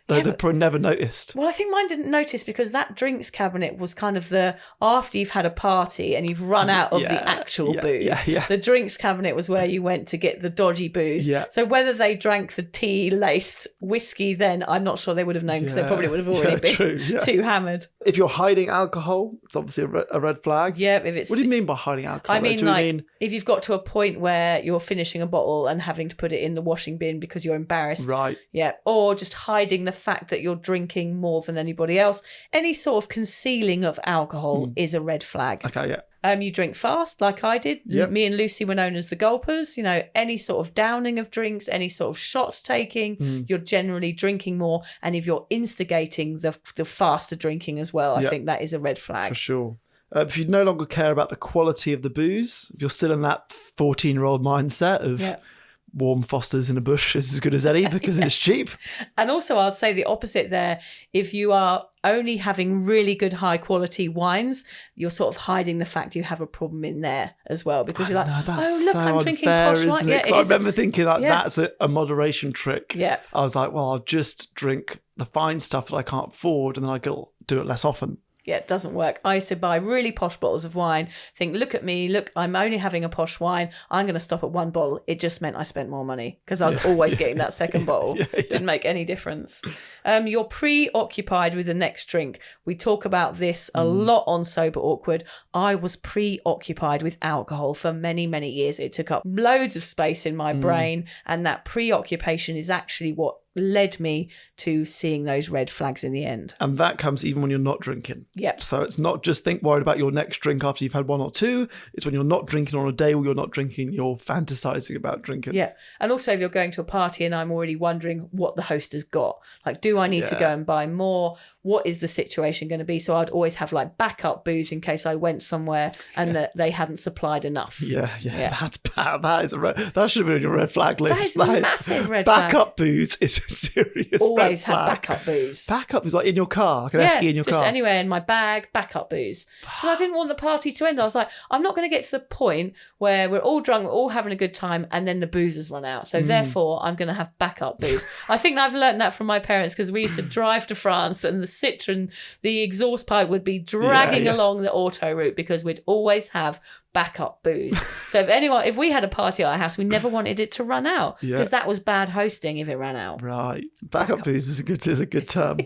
They probably never noticed. Well, I think mine didn't notice because that drinks cabinet was kind of after you've had a party and you've run out of the actual booze. Yeah. The drinks cabinet was where you went to get the dodgy booze. Yeah. So whether they drank the tea-laced whiskey then, I'm not sure they would have known because they probably would have already been too hammered. If you're hiding alcohol, it's obviously a red flag. Yeah, if it's... What do you mean by hiding alcohol? I mean, if you've got to a point where you're finishing a bottle and having to put it in the washing bin because you're embarrassed. Right. Yeah. Or just hiding the fact that you're drinking more than anybody else. Any sort of concealing of alcohol is a red flag. Okay, yeah. You drink fast, like I did. Yep. Me and Lucy were known as the gulpers. You know, any sort of downing of drinks, any sort of shot taking, you're generally drinking more. And if you're instigating the faster drinking as well, I think that is a red flag. For sure. If you no longer care about the quality of the booze, if you're still in that 14-year-old mindset of warm Fosters in a bush is as good as any because it's cheap. And also I'd say the opposite there. If you are only having really good high quality wines, you're sort of hiding the fact you have a problem in there as well because you're like, I'm drinking posh wine. Yeah, I remember thinking that's a moderation trick. Yeah. I was like, well, I'll just drink the fine stuff that I can't afford and then I do it less often. Yeah, it doesn't work. I used to buy really posh bottles of wine, think, look at me, look, I'm only having a posh wine. I'm going to stop at one bottle. It just meant I spent more money because I was always getting that second bottle. Didn't make any difference. You're preoccupied with the next drink. We talk about this a lot on Sober Awkward. I was preoccupied with alcohol for many, many years. It took up loads of space in my brain, and that preoccupation is actually what led me to seeing those red flags in the end. And that comes even when you're not drinking. Yep. So it's not just worried about your next drink after you've had one or two. It's when you're not drinking on a day where you're not drinking, you're fantasizing about drinking. Yeah. And also if you're going to a party and I'm already wondering what the host has got. Like, do I need to go and buy more? What is the situation going to be? So I'd always have like backup booze in case I went somewhere and that they hadn't supplied enough. Yeah. That's bad. That should have been on your red flag list. That is massive red flag. Backup booze is a serious always red flag. have backup booze. Backup is like in your car, like an esky in your car. Just anywhere in my bag, backup booze. But I didn't want the party to end. I was like, I'm not going to get to the point where we're all drunk, we're all having a good time, and then the booze has run out. So therefore, I'm going to have backup booze. I think I've learned that from my parents because we used to drive to France and the citron, the exhaust pipe would be dragging along the auto route because we'd always have backup booze. So if we had a party at our house, we never wanted it to run out because that was bad hosting if it ran out. Right. Backup booze is a good term.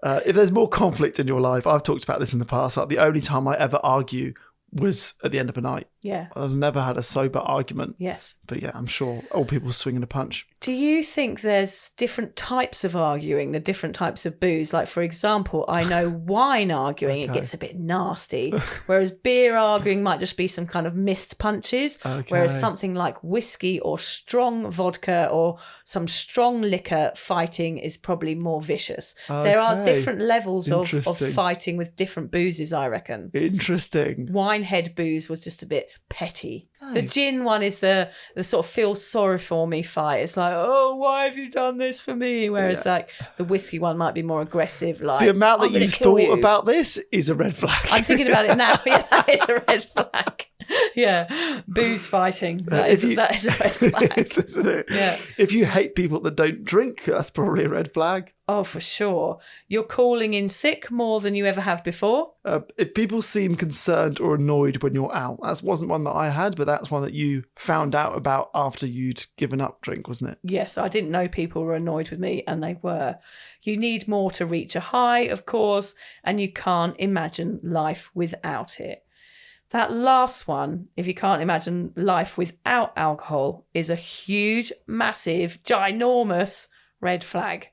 If there's more conflict in your life, I've talked about this in the past, like the only time I ever argue was at the end of a night. Yeah. I've never had a sober argument. Yes. But I'm sure all people swinging a punch. Do you think there's different types of arguing, the different types of booze? Like, for example, I know wine arguing, it gets a bit nasty, whereas beer arguing might just be some kind of missed punches, whereas something like whiskey or strong vodka or some strong liquor fighting is probably more vicious. There are different levels of fighting with different boozes, I reckon. Interesting. Winehead booze was just a bit petty. Nice. The gin one is the sort of feel sorry for me fight. It's like, oh, why have you done this for me? Whereas like the whiskey one might be more aggressive. Like, the amount that you've thought about this is a red flag. I'm thinking about it now. Yeah, that is a red flag. Yeah, booze fighting. That is a red flag. Isn't it? Yeah. If you hate people that don't drink, that's probably a red flag. Oh, for sure. You're calling in sick more than you ever have before. If people seem concerned or annoyed when you're out, that wasn't one that I had, but that's one that you found out about after you'd given up drink, wasn't it? Yes, I didn't know people were annoyed with me, and they were. You need more to reach a high, of course, and you can't imagine life without it. That last one, if you can't imagine life without alcohol, is a huge, massive, ginormous red flag.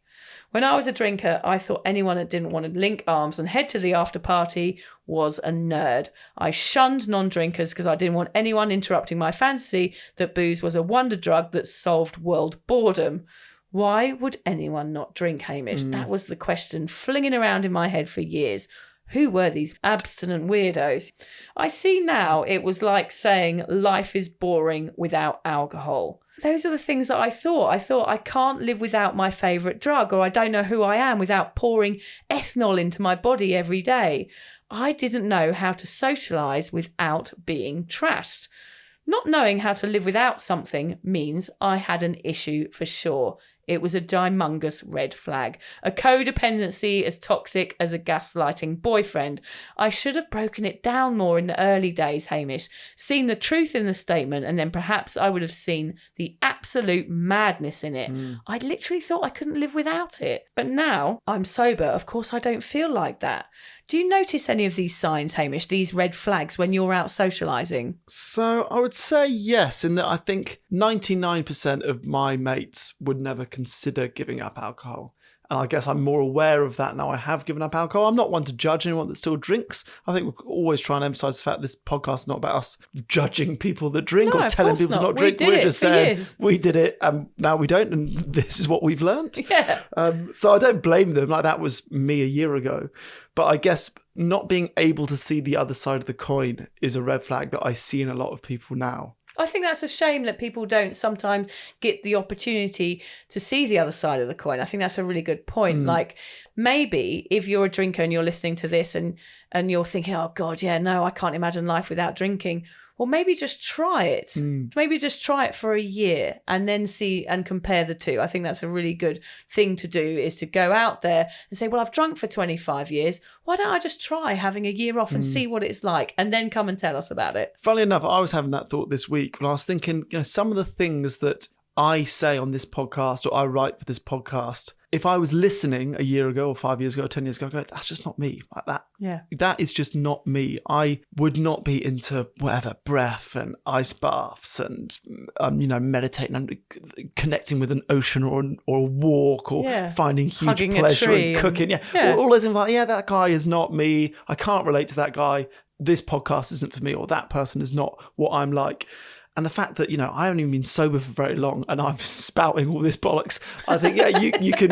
When I was a drinker, I thought anyone that didn't want to link arms and head to the after party was a nerd. I shunned non-drinkers because I didn't want anyone interrupting my fantasy that booze was a wonder drug that solved world boredom. Why would anyone not drink, Hamish? That was the question flinging around in my head for years. Who were these abstinent weirdos? I see now it was like saying life is boring without alcohol. Those are the things that I thought. I thought I can't live without my favourite drug, or I don't know who I am without pouring ethanol into my body every day. I didn't know how to socialise without being trashed. Not knowing how to live without something means I had an issue for sure. It was a humongous red flag. A codependency as toxic as a gaslighting boyfriend. I should have broken it down more in the early days, Hamish. Seen the truth in the statement, and then perhaps I would have seen the absolute madness in it. I literally thought I couldn't live without it. But now I'm sober. Of course, I don't feel like that. Do you notice any of these signs, Hamish, these red flags when you're out socialising? So I would say yes, in that I think 99% of my mates would never consider giving up alcohol. And I guess I'm more aware of that now I have given up alcohol. I'm not one to judge anyone that still drinks. I think we're always trying to emphasise the fact this podcast is not about us judging people that drink or telling people to not drink. We're just saying we did it and now we don't, and this is what we've learned. Yeah. So I don't blame them. Like, that was me a year ago. But I guess not being able to see the other side of the coin is a red flag that I see in a lot of people now. I think that's a shame that people don't sometimes get the opportunity to see the other side of the coin. I think that's a really good point. Like, maybe if you're a drinker and you're listening to this and you're thinking, oh God, yeah, no, I can't imagine life without drinking. Well, maybe just try it. Maybe just try it for a year and then see and compare the two. I think that's a really good thing to do, is to go out there and say, well, I've drunk for 25 years. Why don't I just try having a year off and see what it's like, and then come and tell us about it? Funnily enough, I was having that thought this week when I was thinking, some of the things that I say on this podcast or I write for this podcast, if I was listening a year ago or 5 years ago or 10 years ago, I'd go, that's just not me. Like that. Yeah. That is just not me. I would not be into whatever, breath and ice baths and, meditating and connecting with an ocean or a walk or finding huge Hugging pleasure in cooking. All those things like, that guy is not me. I can't relate to that guy. This podcast isn't for me, or that person is not what I'm like. And the fact that, I only been sober for very long and I'm spouting all this bollocks, I think,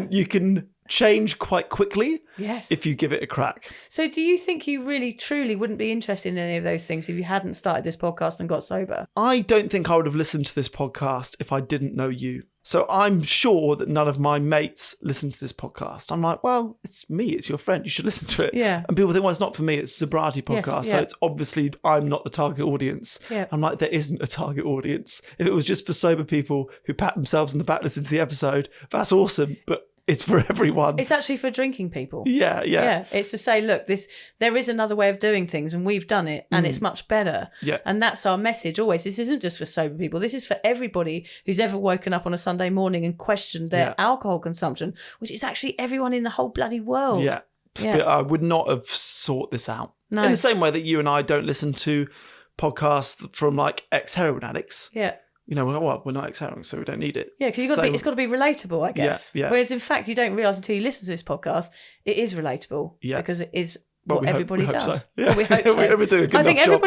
you can change quite quickly if you give it a crack. So do you think you really, truly wouldn't be interested in any of those things if you hadn't started this podcast and got sober? I don't think I would have listened to this podcast if I didn't know you. So I'm sure that none of my mates listen to this podcast. I'm like, well, it's me, it's your friend, you should listen to it. Yeah. And people think, well, it's not for me, it's a sobriety podcast. So it's obviously, I'm not the target audience. Yeah. I'm like, there isn't a target audience. If it was just for sober people who pat themselves on the back listening to the episode, that's awesome. But it's for everyone. It's actually for drinking people. Yeah. It's to say, look, there is another way of doing things and we've done it and it's much better. Yeah. And that's our message always. This isn't just for sober people. This is for everybody who's ever woken up on a Sunday morning and questioned their alcohol consumption, which is actually everyone in the whole bloody world. Yeah. I would not have sought this out. No. In the same way that you and I don't listen to podcasts from like ex-heroin addicts. Yeah. We're not ex-heroin, so we don't need it. Yeah, because it's got to be relatable, I guess. Yeah. Whereas, in fact, you don't realise until you listen to this podcast, it is relatable. Yeah. Because it is what everybody does. So. Yeah. Well, we hope so. We're doing a good I think job.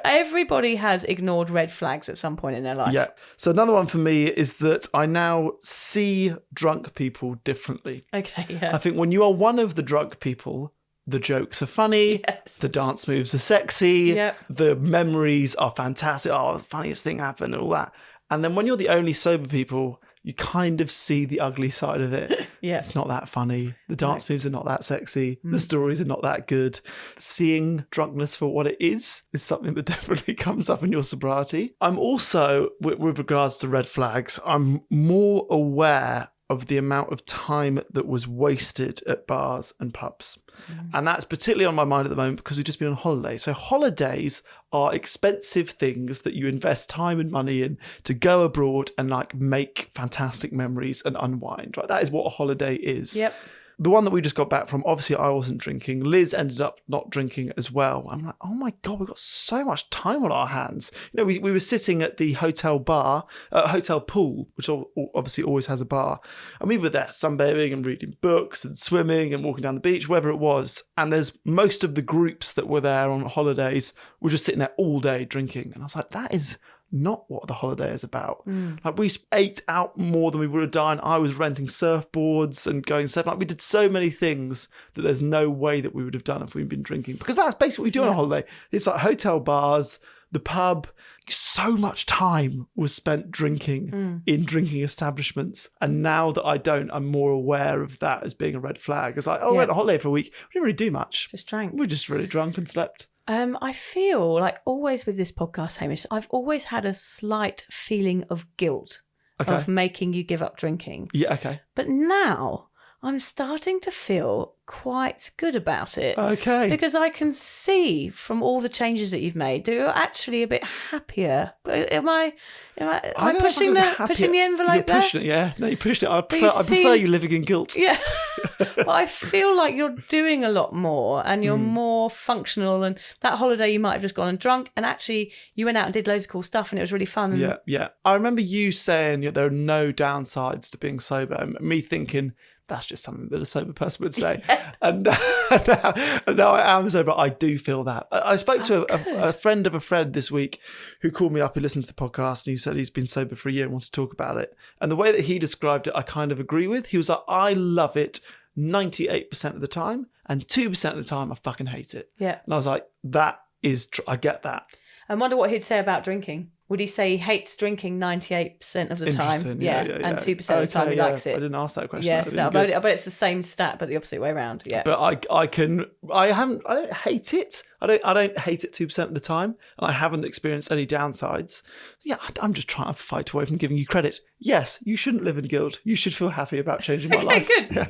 everybody has ignored red flags at some point in their life. Yeah. So another one for me is that I now see drunk people differently. Okay, yeah. I think when you are one of the drunk people, the jokes are funny, the dance moves are sexy, the memories are fantastic, the funniest thing happened and all that. And then when you're the only sober people, you kind of see the ugly side of it. It's not that funny. The dance moves are not that sexy. The stories are not that good. Seeing drunkenness for what it is something that definitely comes up in your sobriety. I'm also, with regards to red flags, I'm more aware of the amount of time that was wasted at bars and pubs. And that's particularly on my mind at the moment because we've just been on holiday. So holidays are expensive things that you invest time and money in to go abroad and like make fantastic memories and unwind, right? That is what a holiday is. Yep. The one that we just got back from, obviously I wasn't drinking. Liz ended up not drinking as well. I'm like, oh my God, we've got so much time on our hands. We were sitting at the hotel hotel pool, which obviously always has a bar. And we were there sunbathing and reading books and swimming and walking down the beach, wherever it was. And there's most of the groups that were there on holidays were just sitting there all day drinking. And I was like, that is not what the holiday is about. Like, we ate out more than we would have done. I was renting surfboards and going surfing. Like, we did so many things that there's no way that we would have done if we'd been drinking, because that's basically what we do on a holiday. It's like hotel bars, the pub. So much time was spent drinking in drinking establishments. And now that I don't, I'm more aware of that as being a red flag. It's like, we went on holiday for a week. We didn't really do much. Just drank. We were just really drunk and slept. I feel like always with this podcast, Hamish, I've always had a slight feeling of guilt of making you give up drinking. Yeah, okay. But now I'm starting to feel quite good about it. Okay. Because I can see from all the changes that you've made that you're actually a bit happier. But am I pushing the envelope you're there? pushing it, yeah. No, you're pushing it. I you prefer you living in guilt. Yeah. But I feel like you're doing a lot more and you're more functional. And that holiday you might have just gone and drunk, and actually you went out and did loads of cool stuff and it was really fun. Yeah. I remember you saying there are no downsides to being sober, and me thinking that's just something that a sober person would say. And now I am sober. I do feel that. I spoke to a friend of a friend this week who called me up, who listened to the podcast, and he said he's been sober for a year and wants to talk about it. And the way that he described it, I kind of agree with. He was like, I love it 98% of the time, and 2% of the time I fucking hate it. Yeah. And I was like, that is, I get that. I wonder what he'd say about drinking. Would he say he hates drinking 98% of the time? Interesting. Yeah. And 2% of the time he likes it. I didn't ask that question. Yeah, so, but it's the same stat, but the opposite way around. Yeah. But I don't hate it. I don't hate it 2% of the time, and I haven't experienced any downsides. Yeah, I'm just trying to fight away from giving you credit. Yes, you shouldn't live in guilt. You should feel happy about changing my life. Good. Yeah.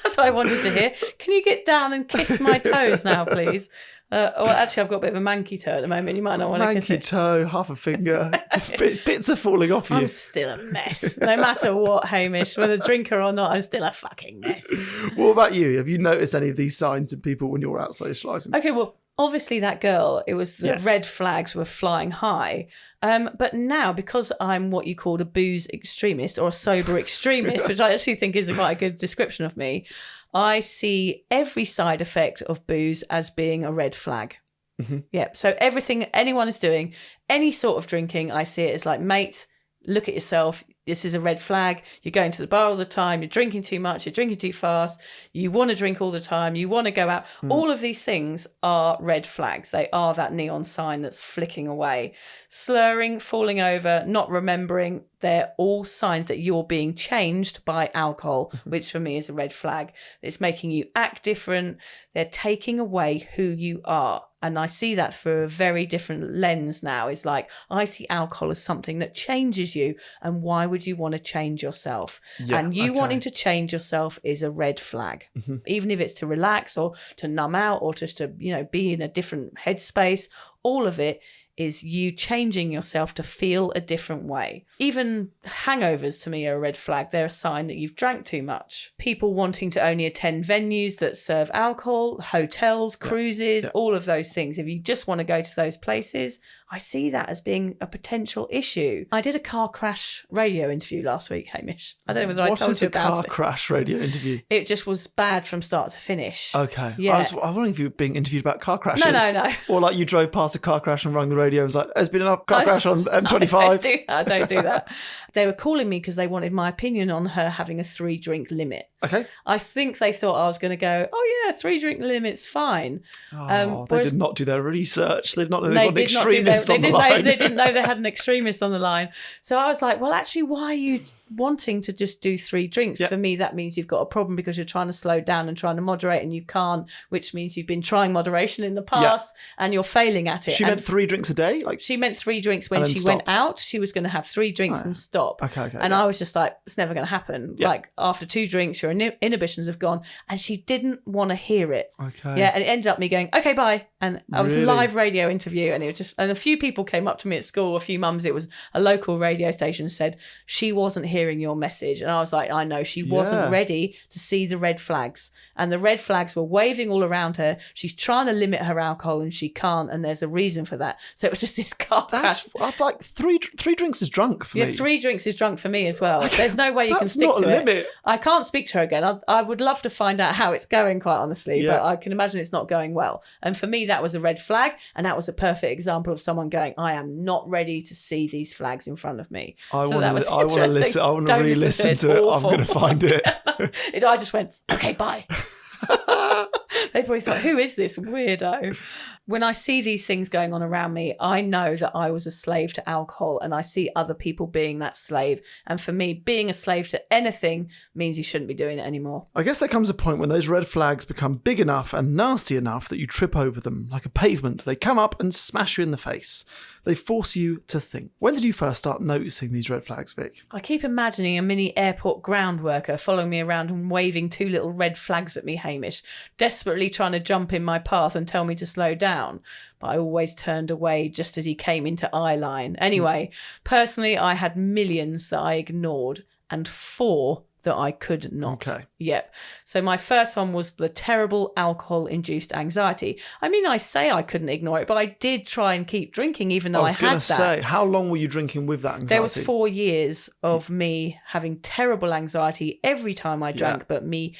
That's what I wanted to hear. Can you get down and kiss my toes now, please? Well, actually, I've got a bit of a manky toe at the moment. You might not want to kiss it. Manky toe, half a finger. Bits are falling off you. I'm still a mess. No matter what, Hamish, whether drinker or not, I'm still a fucking mess. What about you? Have you noticed any of these signs in people when you're out socialising? Okay, well, obviously that girl, it was the red flags were flying high. But now, because I'm what you call a booze extremist or a sober extremist, which I actually think is quite a good description of me, I see every side effect of booze as being a red flag. Mm-hmm. Yeah. So everything anyone is doing, any sort of drinking, I see it as like, mate, look at yourself. This is a red flag. You're going to the bar all the time. You're drinking too much. You're drinking too fast. You want to drink all the time. You want to go out. All of these things are red flags. They are that neon sign that's flicking away. Slurring, falling over, not remembering. They're all signs that you're being changed by alcohol, which for me is a red flag. It's making you act different. They're taking away who you are. And I see that through a very different lens now. It's like, I see alcohol as something that changes you. And why would you want to change yourself? Yeah, and you wanting to change yourself is a red flag. Mm-hmm. Even if it's to relax or to numb out or just to, be in a different headspace, all of it is you changing yourself to feel a different way. Even hangovers to me are a red flag. They're a sign that you've drank too much. People wanting to only attend venues that serve alcohol, hotels, cruises, all of those things. If you just want to go to those places, I see that as being a potential issue. I did a car crash radio interview last week, Hamish. I don't know whether I told you about it. What is a car crash radio interview? It just was bad from start to finish. Okay. Yeah. I was wondering if you were being interviewed about car crashes. No. Or like you drove past a car crash and rang the radio and was like, there's been a car crash on M25. I don't do that. They were calling me because they wanted my opinion on her having a 3-drink limit. Okay. I think they thought I was going to go, 3-drink limit's fine. They did not do their research. They did not know they got an extremist on the line. They didn't know they had an extremist on the line. So I was like, well, actually, why are you wanting to just do 3 drinks? Yep. For me, that means you've got a problem because you're trying to slow down and trying to moderate and you can't, which means you've been trying moderation in the past and you're failing at it. She meant 3 drinks a day? She meant 3 drinks when she went out. She was going to have 3 drinks and stop. Okay. And I was just like, it's never going to happen. Yep. Like after 2 drinks, your inhibitions have gone. And she didn't want to hear it. Okay. Yeah, and it ended up me going, okay, bye. And I was a live radio interview and it was just, and a few people came up to me at school, a few mums, it was a local radio station, said she wasn't hearing your message. And I was like, I know, she wasn't ready to see the red flags. And the red flags were waving all around her. She's trying to limit her alcohol and she can't. And there's a reason for that. So it was just this car crash. That's like three drinks is drunk for me. Yeah, 3 drinks is drunk for me as well. There's no way you can stick to it. That's not a limit. I can't speak to her again. I would love to find out how it's going, quite honestly, but I can imagine it's not going well. And for me, that was a red flag. And that was a perfect example of someone going, I am not ready to see these flags in front of me. I want to listen. I want to re-listen to it. I'm going to find it. I just went, okay, bye. They probably thought, who is this weirdo? When I see these things going on around me, I know that I was a slave to alcohol and I see other people being that slave. And for me, being a slave to anything means you shouldn't be doing it anymore. I guess there comes a point when those red flags become big enough and nasty enough that you trip over them like a pavement. They come up and smash you in the face. They force you to think. When did you first start noticing these red flags, Vic? I keep imagining a mini airport ground worker following me around and waving 2 little red flags at me, Hamish, desperately trying to jump in my path and tell me to slow down. But I always turned away just as he came into eye line. Anyway, personally, I had millions that I ignored and 4 that I could not. Okay. Yep. So my first one was the terrible alcohol-induced anxiety. I mean, I say I couldn't ignore it, but I did try and keep drinking even though I had that. I was going to say, how long were you drinking with that anxiety? There was 4 years of me having terrible anxiety every time I drank, but me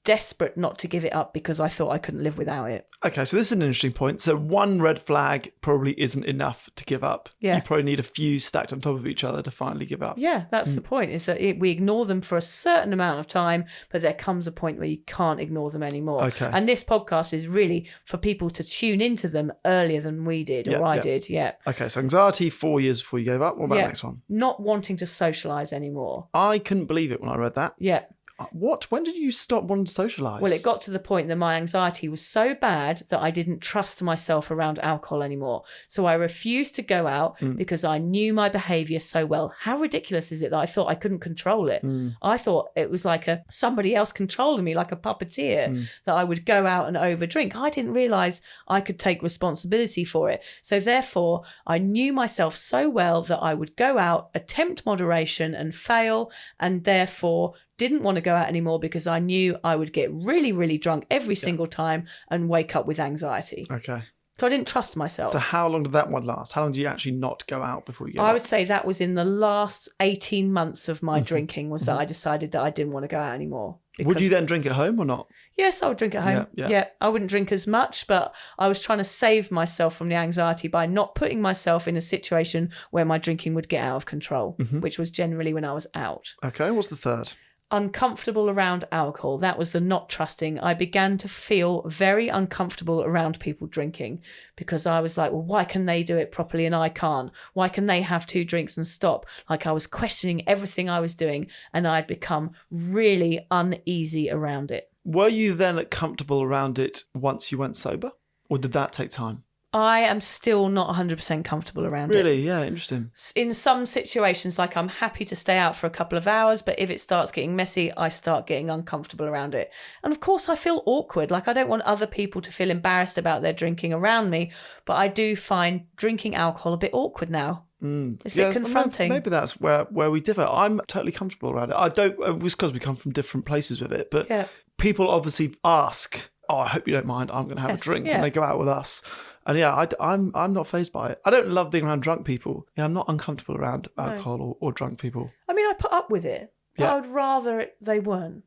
desperate not to give it up because I thought I couldn't live without it. Okay, so this is an interesting point. So one red flag probably isn't enough to give up. Yeah. You probably need a few stacked on top of each other to finally give up. Yeah, that's the point, is that we ignore them for a certain amount of time, but there comes a point where you can't ignore them anymore. Okay. And this podcast is really for people to tune into them earlier than we did, or I did, Okay, so anxiety 4 years before you gave up. What about the next one? Not wanting to socialise anymore. I couldn't believe it when I read that. Yeah. What? When did you stop wanting to socialise? Well, it got to the point that my anxiety was so bad that I didn't trust myself around alcohol anymore. So I refused to go out because I knew my behaviour so well. How ridiculous is it that I thought I couldn't control it? I thought it was like somebody else controlling me, like a puppeteer, that I would go out and overdrink. I didn't realise I could take responsibility for it. So therefore, I knew myself so well that I would go out, attempt moderation and fail, and therefore didn't want to go out anymore because I knew I would get really, really drunk every single time and wake up with anxiety. Okay. So I didn't trust myself. So how long did that one last? How long did you actually not go out before you gave up? I would say that was in the last 18 months of my drinking was that I decided that I didn't want to go out anymore. Would you then drink at home or not? Yes, I would drink at home. Yeah, I wouldn't drink as much, but I was trying to save myself from the anxiety by not putting myself in a situation where my drinking would get out of control, which was generally when I was out. Okay, what's the third? Uncomfortable around alcohol. That was the not trusting. I began to feel very uncomfortable around people drinking because I was like, well, why can they do it properly and I can't? Why can they have 2 drinks and stop? Like I was questioning everything I was doing and I'd become really uneasy around it. Were you then comfortable around it once you went sober? Or did that take time? I am still not 100% comfortable around it. Really? Yeah, interesting. In some situations, like I'm happy to stay out for a couple of hours, but if it starts getting messy, I start getting uncomfortable around it. And of course, I feel awkward. Like I don't want other people to feel embarrassed about their drinking around me, but I do find drinking alcohol a bit awkward now. It's a bit confronting. Maybe that's where we differ. I'm totally comfortable around it. It was because we come from different places with it, but people obviously ask, oh, I hope you don't mind, I'm going to have a drink when they go out with us. And I'm not fazed by it. I don't love being around drunk people. Yeah, I'm not uncomfortable around alcohol or drunk people. I mean, I put up with it, but I would rather they weren't.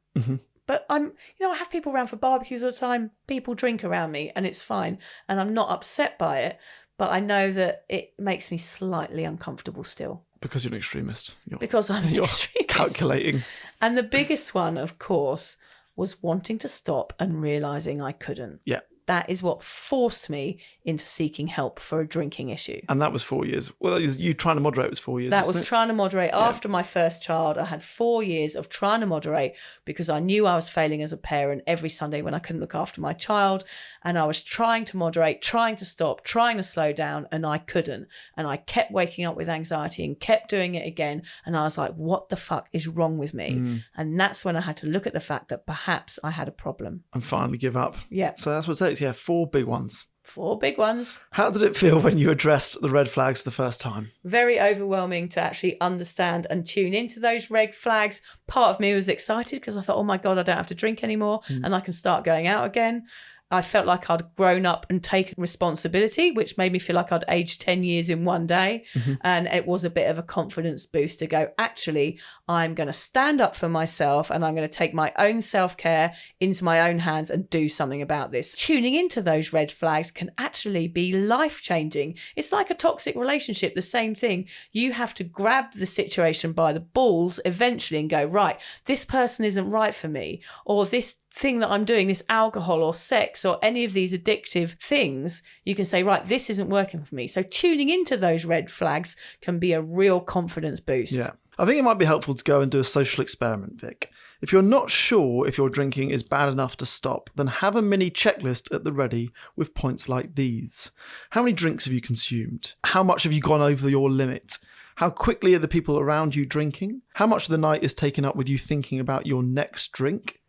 But I have people around for barbecues all the time. People drink around me and it's fine. And I'm not upset by it, but I know that it makes me slightly uncomfortable still. Because you're an extremist. Because I'm an extremist. Calculating. And the biggest one, of course, was wanting to stop and realising I couldn't. Yeah. That is what forced me into seeking help for a drinking issue. And that was 4 years. Well, you trying to moderate was 4 years. That was trying to moderate. After my first child, I had 4 years of trying to moderate because I knew I was failing as a parent every Sunday when I couldn't look after my child. And I was trying to moderate, trying to stop, trying to slow down, and I couldn't. And I kept waking up with anxiety and kept doing it again. And I was like, what the fuck is wrong with me? And that's when I had to look at the fact that perhaps I had a problem. And finally give up. Yeah. So that's what it takes. Yeah, 4 big ones. 4 big ones. How did it feel when you addressed the red flags the first time? Very overwhelming to actually understand and tune into those red flags. Part of me was excited because I thought, oh my God, I don't have to drink anymore and I can start going out again. I felt like I'd grown up and taken responsibility, which made me feel like I'd aged 10 years in one day. And it was a bit of a confidence boost to go, actually, I'm going to stand up for myself and I'm going to take my own self-care into my own hands and do something about this. Tuning into those red flags can actually be life-changing. It's like a toxic relationship, the same thing. You have to grab the situation by the balls eventually and go, right, this person isn't right for me, or this thing that I'm doing, this alcohol or sex or any of these addictive things, you can say, right, this isn't working for me. So tuning into those red flags can be a real confidence boost. Yeah. I think it might be helpful to go and do a social experiment, Vic. If you're not sure if your drinking is bad enough to stop, then have a mini checklist at the ready with points like these. How many drinks have you consumed? How much have you gone over your limit? How quickly are the people around you drinking? How much of the night is taken up with you thinking about your next drink?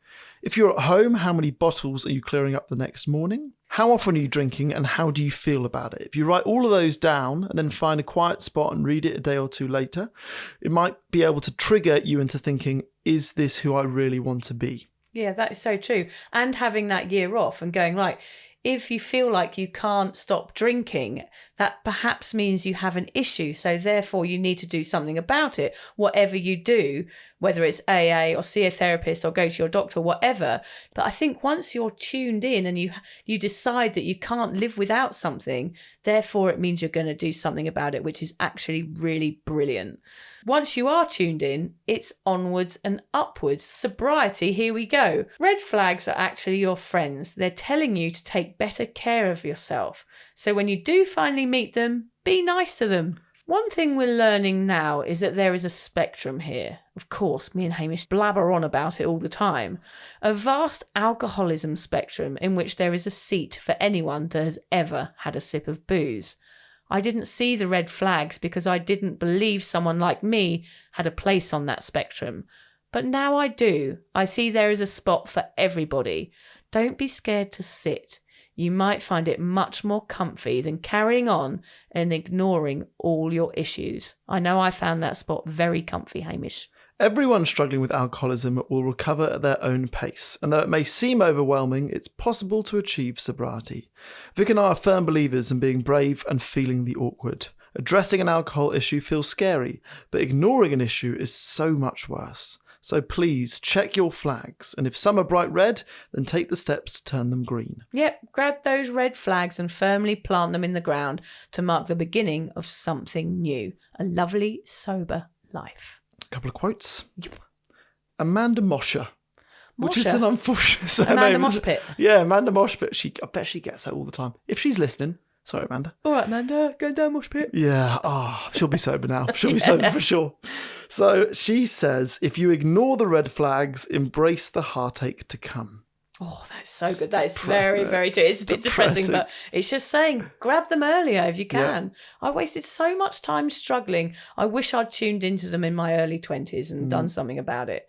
If you're at home, how many bottles are you clearing up the next morning? How often are you drinking and how do you feel about it? If you write all of those down and then find a quiet spot and read it a day or two later, it might be able to trigger you into thinking, is this who I really want to be? Yeah, that is so true. And having that year off and going, right, if you feel like you can't stop drinking, that perhaps means you have an issue. So therefore you need to do something about it. Whatever you do, whether it's AA or see a therapist or go to your doctor, whatever. But I think once you're tuned in and you decide that you can't live without something, therefore it means you're going to do something about it, which is actually really brilliant. Once you are tuned in, it's onwards and upwards. Sobriety, here we go. Red flags are actually your friends. They're telling you to take better care of yourself. So when you do finally meet them, be nice to them. One thing we're learning now is that there is a spectrum here. Of course, me and Hamish blabber on about it all the time. A vast alcoholism spectrum in which there is a seat for anyone that has ever had a sip of booze. I didn't see the red flags because I didn't believe someone like me had a place on that spectrum. But now I do. I see there is a spot for everybody. Don't be scared to sit. You might find it much more comfy than carrying on and ignoring all your issues. I know I found that spot very comfy, Hamish. Everyone struggling with alcoholism will recover at their own pace, and though it may seem overwhelming, it's possible to achieve sobriety. Vic and I are firm believers in being brave and feeling the awkward. Addressing an alcohol issue feels scary, but ignoring an issue is so much worse. So please check your flags, and if some are bright red, then take the steps to turn them green. Yep, grab those red flags and firmly plant them in the ground to mark the beginning of something new, a lovely, sober life. A couple of quotes. Yep. Amanda Mosher. Which is Mosher? an unfortunate surname. Amanda Moshpit. Yeah, Amanda Moshpit. I bet she gets that all the time. If she's listening. Sorry, Amanda. All right, Amanda, go down Moshpit. Yeah, she'll be sober now. She'll be sober for sure. So she says, if you ignore the red flags, embrace the heartache to come. Oh, that's so good. That is very, very true. It's a bit depressing, but it's just saying, grab them earlier if you can. Yeah. I wasted so much time struggling. I wish I'd tuned into them in my early 20s and done something about it.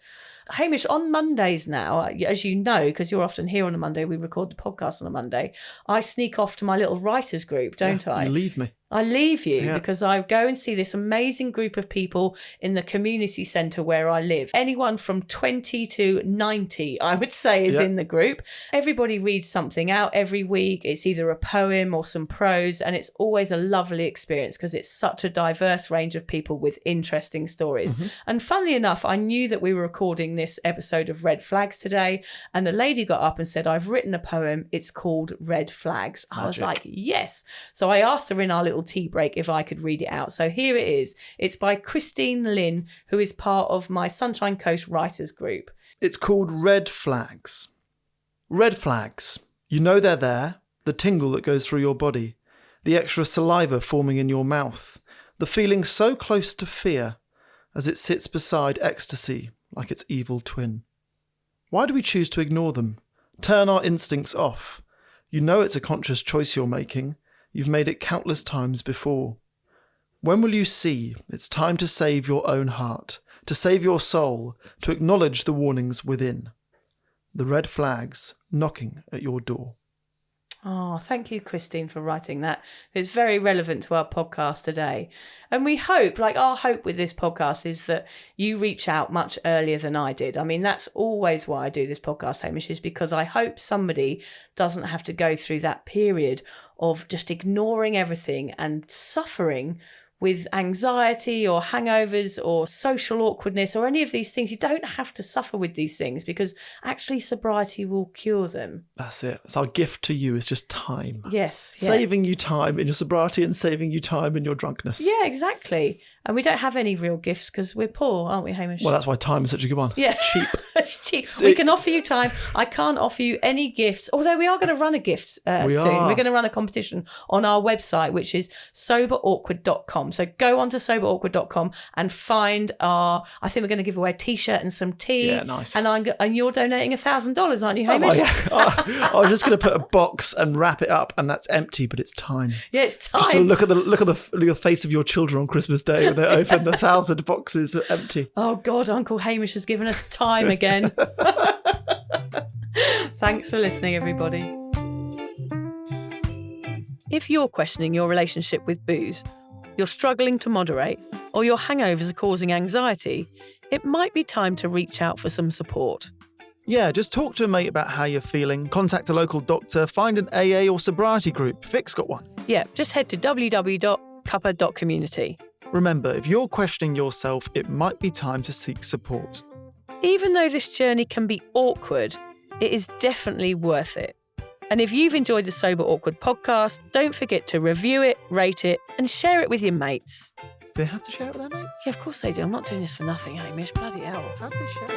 Hamish, on Mondays now, as you know, because you're often here on a Monday, we record the podcast on a Monday, I sneak off to my little writers group, don't I? You leave me. I leave you because I go and see this amazing group of people in the community centre where I live. Anyone from 20 to 90, I would say, is in the group. Everybody reads something out every week. It's either a poem or some prose, and it's always a lovely experience because it's such a diverse range of people with interesting stories. Mm-hmm. And funnily enough, I knew that we were recording this episode of Red Flags today, and the lady got up and said, I've written a poem. It's called Red Flags. I was like, yes. So I asked her in our little tea break if I could read it out. So here it is. It's by Christine Lynn, who is part of my Sunshine Coast writers group. It's called Red Flags. Red flags. You know they're there. The tingle that goes through your body. The extra saliva forming in your mouth. The feeling so close to fear as it sits beside ecstasy like its evil twin. Why do we choose to ignore them? Turn our instincts off. You know it's a conscious choice you're making. You've made it countless times before. When will you see it's time to save your own heart, to save your soul, to acknowledge the warnings within? The red flags knocking at your door. Oh, thank you, Christine, for writing that. It's very relevant to our podcast today. And we hope, our hope with this podcast is that you reach out much earlier than I did. I mean, that's always why I do this podcast, Hamish, is because I hope somebody doesn't have to go through that period of just ignoring everything and suffering with anxiety or hangovers or social awkwardness or any of these things. You don't have to suffer with these things because actually sobriety will cure them. That's it. That's our gift to you, is just time. Yes. Saving you time in your sobriety and saving you time in your drunkenness. Yeah, exactly. And we don't have any real gifts because we're poor, aren't we, Hamish? Well, that's why time is such a good one. Yeah. Cheap. Cheap. We can offer you time. I can't offer you any gifts, although we are going to run a gift soon. We're going to run a competition on our website, which is soberawkward.com. So go on to soberawkward.com and find I think we're going to give away a T-shirt and some tea. Yeah, nice. And you're donating $1,000, aren't you, Hamish? I was just going to put a box and wrap it up, and that's empty, but it's time. Yeah, it's time. Just to look at the face of your children on Christmas Day when they open the 1,000 boxes are empty. Oh God, Uncle Hamish has given us time again. Thanks for listening, everybody. If you're questioning your relationship with booze, you're struggling to moderate, or your hangovers are causing anxiety, it might be time to reach out for some support. Yeah, just talk to a mate about how you're feeling, contact a local doctor, find an AA or sobriety group. Vic's got one. Yeah, just head to www.cuppa.community. Remember, if you're questioning yourself, it might be time to seek support. Even though this journey can be awkward, it is definitely worth it. And if you've enjoyed the Sober Awkward podcast, don't forget to review it, rate it, and share it with your mates. Do they have to share it with their mates? Yeah, of course they do. I'm not doing this for nothing, Hamish. Bloody hell. How do they share it?